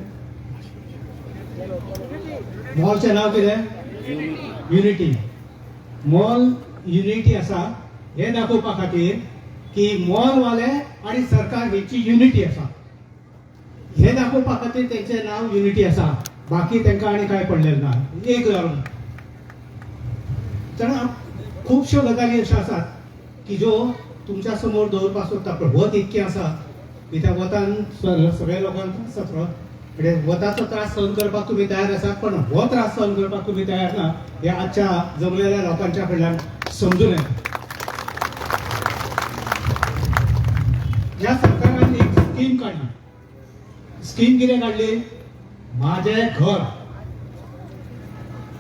मॉलचे नाव कितें युनिटी मॉल युनिटी आसा हे दाखोवपा खातीर की मॉलवाले आणि सरकार हेची युनिटी आसा हे दाखोवपा खातीर तेंचे नाव युनिटी आसा बाकी तांकां आनी काय पडलेलें ना एक उदाहरण जाणा खुबश्यो गजाली अश्यो आसात की ज्यो तुमच्या समोर दवरपाक सोदता पण वत इतकें आसा की त्या वतान सगळ्या लोकांक त्रास जातलो म्हणजे वताचो त्रास सहन करपाक तुम्ही तयार आसात पण हो त्रास सहन करपाक तुम्ही तयार ना हे आजच्या जमलेल्या लोकांच्या कडल्यान समजून येता ह्या सरकारान एक स्कीम काढली स्कीम कितें काढली माझे घर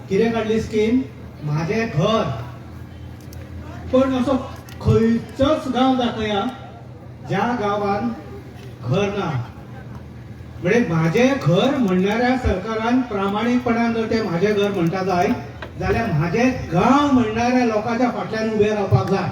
कितें काढली स्कीम माझे घर पण असो खंयचोच गांव दाखया ज्या गांवान घर ना म्हणजे माझे घर म्हणणाऱ्या सरकारान प्रामाणिकपणान जर ते माझे घर म्हणटा जाय जाल्यार माझे गांव म्हणणाऱ्या लोकांच्या फाटल्यान उभे रावपाक जाय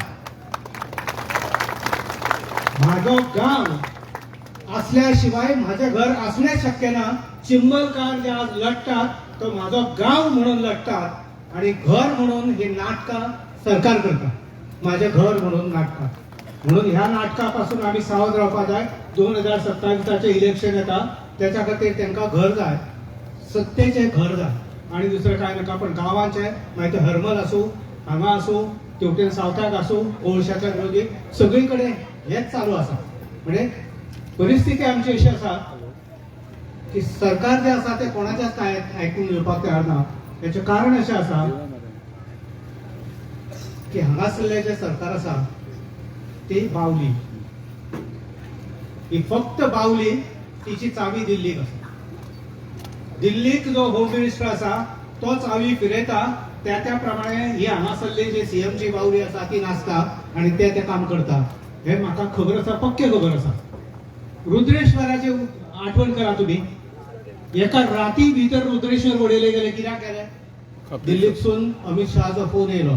माझो गांव असल्या शिवाय माझे घर असणे शक्य ना चिंबलकार जे आज लढतात तो माझो गांव म्हणून लढतात आणि घर म्हणून हे नाटकां सरकार करता माझे घर म्हणून नाटकां म्हणून ह्या नाटकापासून आम्ही सावध रावपाक जाय 2027चे इलेक्शन येता त्याच्या खातीर तांकां घर जाय सत्तेचे घर जाय आणि दुसरें काय नका पण गांवांचे मागीर ते हरमल आसूं हांगा आसूं तेवटेन सावथाक आसूं ओळशाच्या विरोधी सगळी कडेन हेच चालू आसा म्हणजे परिस्थिती आमची अशी आसा की सरकार जे आसा ते कोणाच्याच काय आयकून घेवपाक तयार ना याचे कारण अशें आसा की हांगासरलें जे सरकार आसा ती बावली ही फक्त बावली तिची चावी दिल्लीक आसा दिल्लीक जो होम मिनिस्टर आसा तो चावी फिरयता त्या प्रमाणे ही हांगासरली जी सीएमची बावली आसा ती नाचता आणि ते काम करता हे म्हाका खबर आसा पक्के खबर आसा रुद्रेश्वराची आठवण करा तुम्ही एका राती भितर रुद्रेश्वर उडयले गेले कित्याक केले दिल्लीसून अमित शहाचो फोन येयलो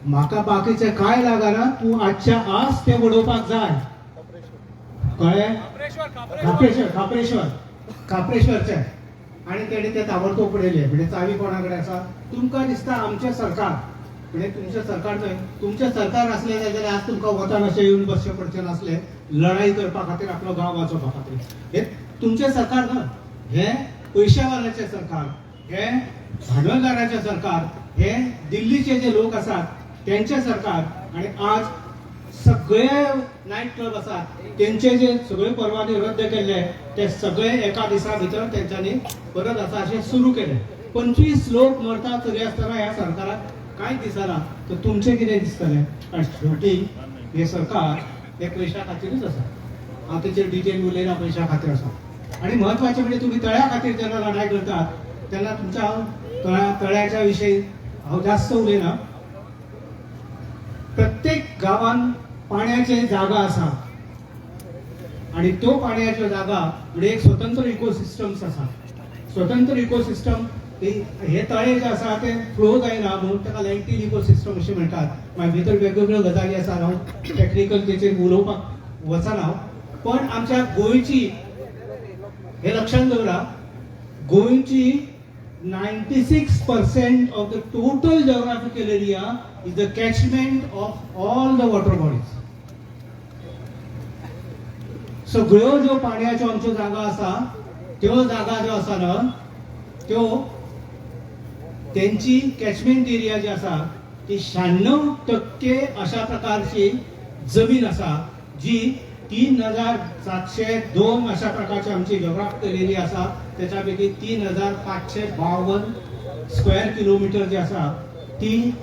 म्हाका बाकीचे काय लागना तू आजच्या आज ते उडोवपाक जाय कळ्ळें काप्रेश्वरचे आणि तेणे ते ताबडतोब उडयले म्हणजे चावी कोणाकडे आसा तुमकां दिसता आमचे सरकार म्हणजे तुमचे सरकार न्हय तुमचे सरकार असले जाल्यार आज तुमकां वतान अशें येवन बसचें पडचें नासलें लढाई करपा खातीर आपलो गांव वाचोवपा खातीर हे तुमचे सरकार ना हे पयशेवाल्याचे सरकार हे भांडवलदाराचे सरकार हे दिल्लीचे जे लोक आसात त्यांचे सरकार आणि आज सगळे नाईट क्लब आसात त्यांचे जे सगळे परवाने रद्द केले ते सगळे एका दिसा भितर त्यांच्यानी परत आसा अशें सुरू केले 25 लोक मरतात तरी आसतना ह्या सरकाराक कांय दिसना तर तुमचे कितें दिसतलें कारण शेवटी हे सरकार हे पयशा खातीरच आसा हांव तेचेर डिटेल उलयना पयशा खातीर आसा आणि महत्वाचे म्हणजे तुम्ही तळ्या खातीर जेन्ना लढाई करतात तेन्ना तुमच्या तळ्याच्या विशयी हांव जास्त उलयना प्रत्येक गावान पाण्याचे जागा आसा आणि तो पाण्याच्या जागा म्हणजे एक स्वतंत्र इकोसिस्टम्स आसा स्वतंत्र इकोसिस्टम हे तळे जे आसा ते फ्लो जायना म्हणून ताका लँटील इकोसिस्टम अशें म्हणटात. मागीर भितर वेगवेगळ्यो गजाली आसा, हांव टॅक्निकल तेचेर उलोवपाक वचना. पण आमच्या गोंयची, हे लक्षात दवरा, गोंयची 96% of the total geographical area is the catchment of all the water bodies. सगळ्यो ज्यो पाण्याच्यो आमच्यो जागा आसा त्यो जागा ज्यो आसा ना त्यो त्यांची कॅचमेंट एरिया जी आसा ती 96% अशा प्रकारची जमीन आसा जी 3702 अशा प्रकारची आमची जिओग्राफिकल एरिया आसा. त्याच्यापैकी 3552 स्क्वेअर किलोमीटर जी आसा ती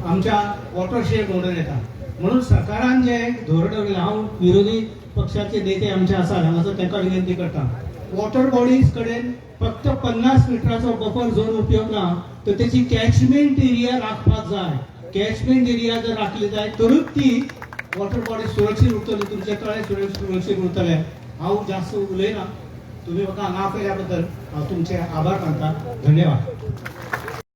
आमच्या वॉटरशेड म्हणून येता. म्हणून सरकारान जे धोरण दवरलें, हांव विरोधी पक्षाचे नेते आमचे आसा हांगासर तांकां विनंती करता, वॉटर बॉडीज कडेन फक्त 50 मिटराचो बफर झोन उपयोग ना, तर त्याची कॅचमेंट एरिया राखपाक जाय. कॅचमेंट एरिया जर राखली जाय तरच ती वॉटर बॉडी सुरक्षीत उरतली, तुमचे तळे सुरक्षीत उरतले. हांव जास्त उलयना, तुम्ही म्हाका हांगा आपयल्या बद्दल हांव तुमचे आभार मानता. धन्यवाद.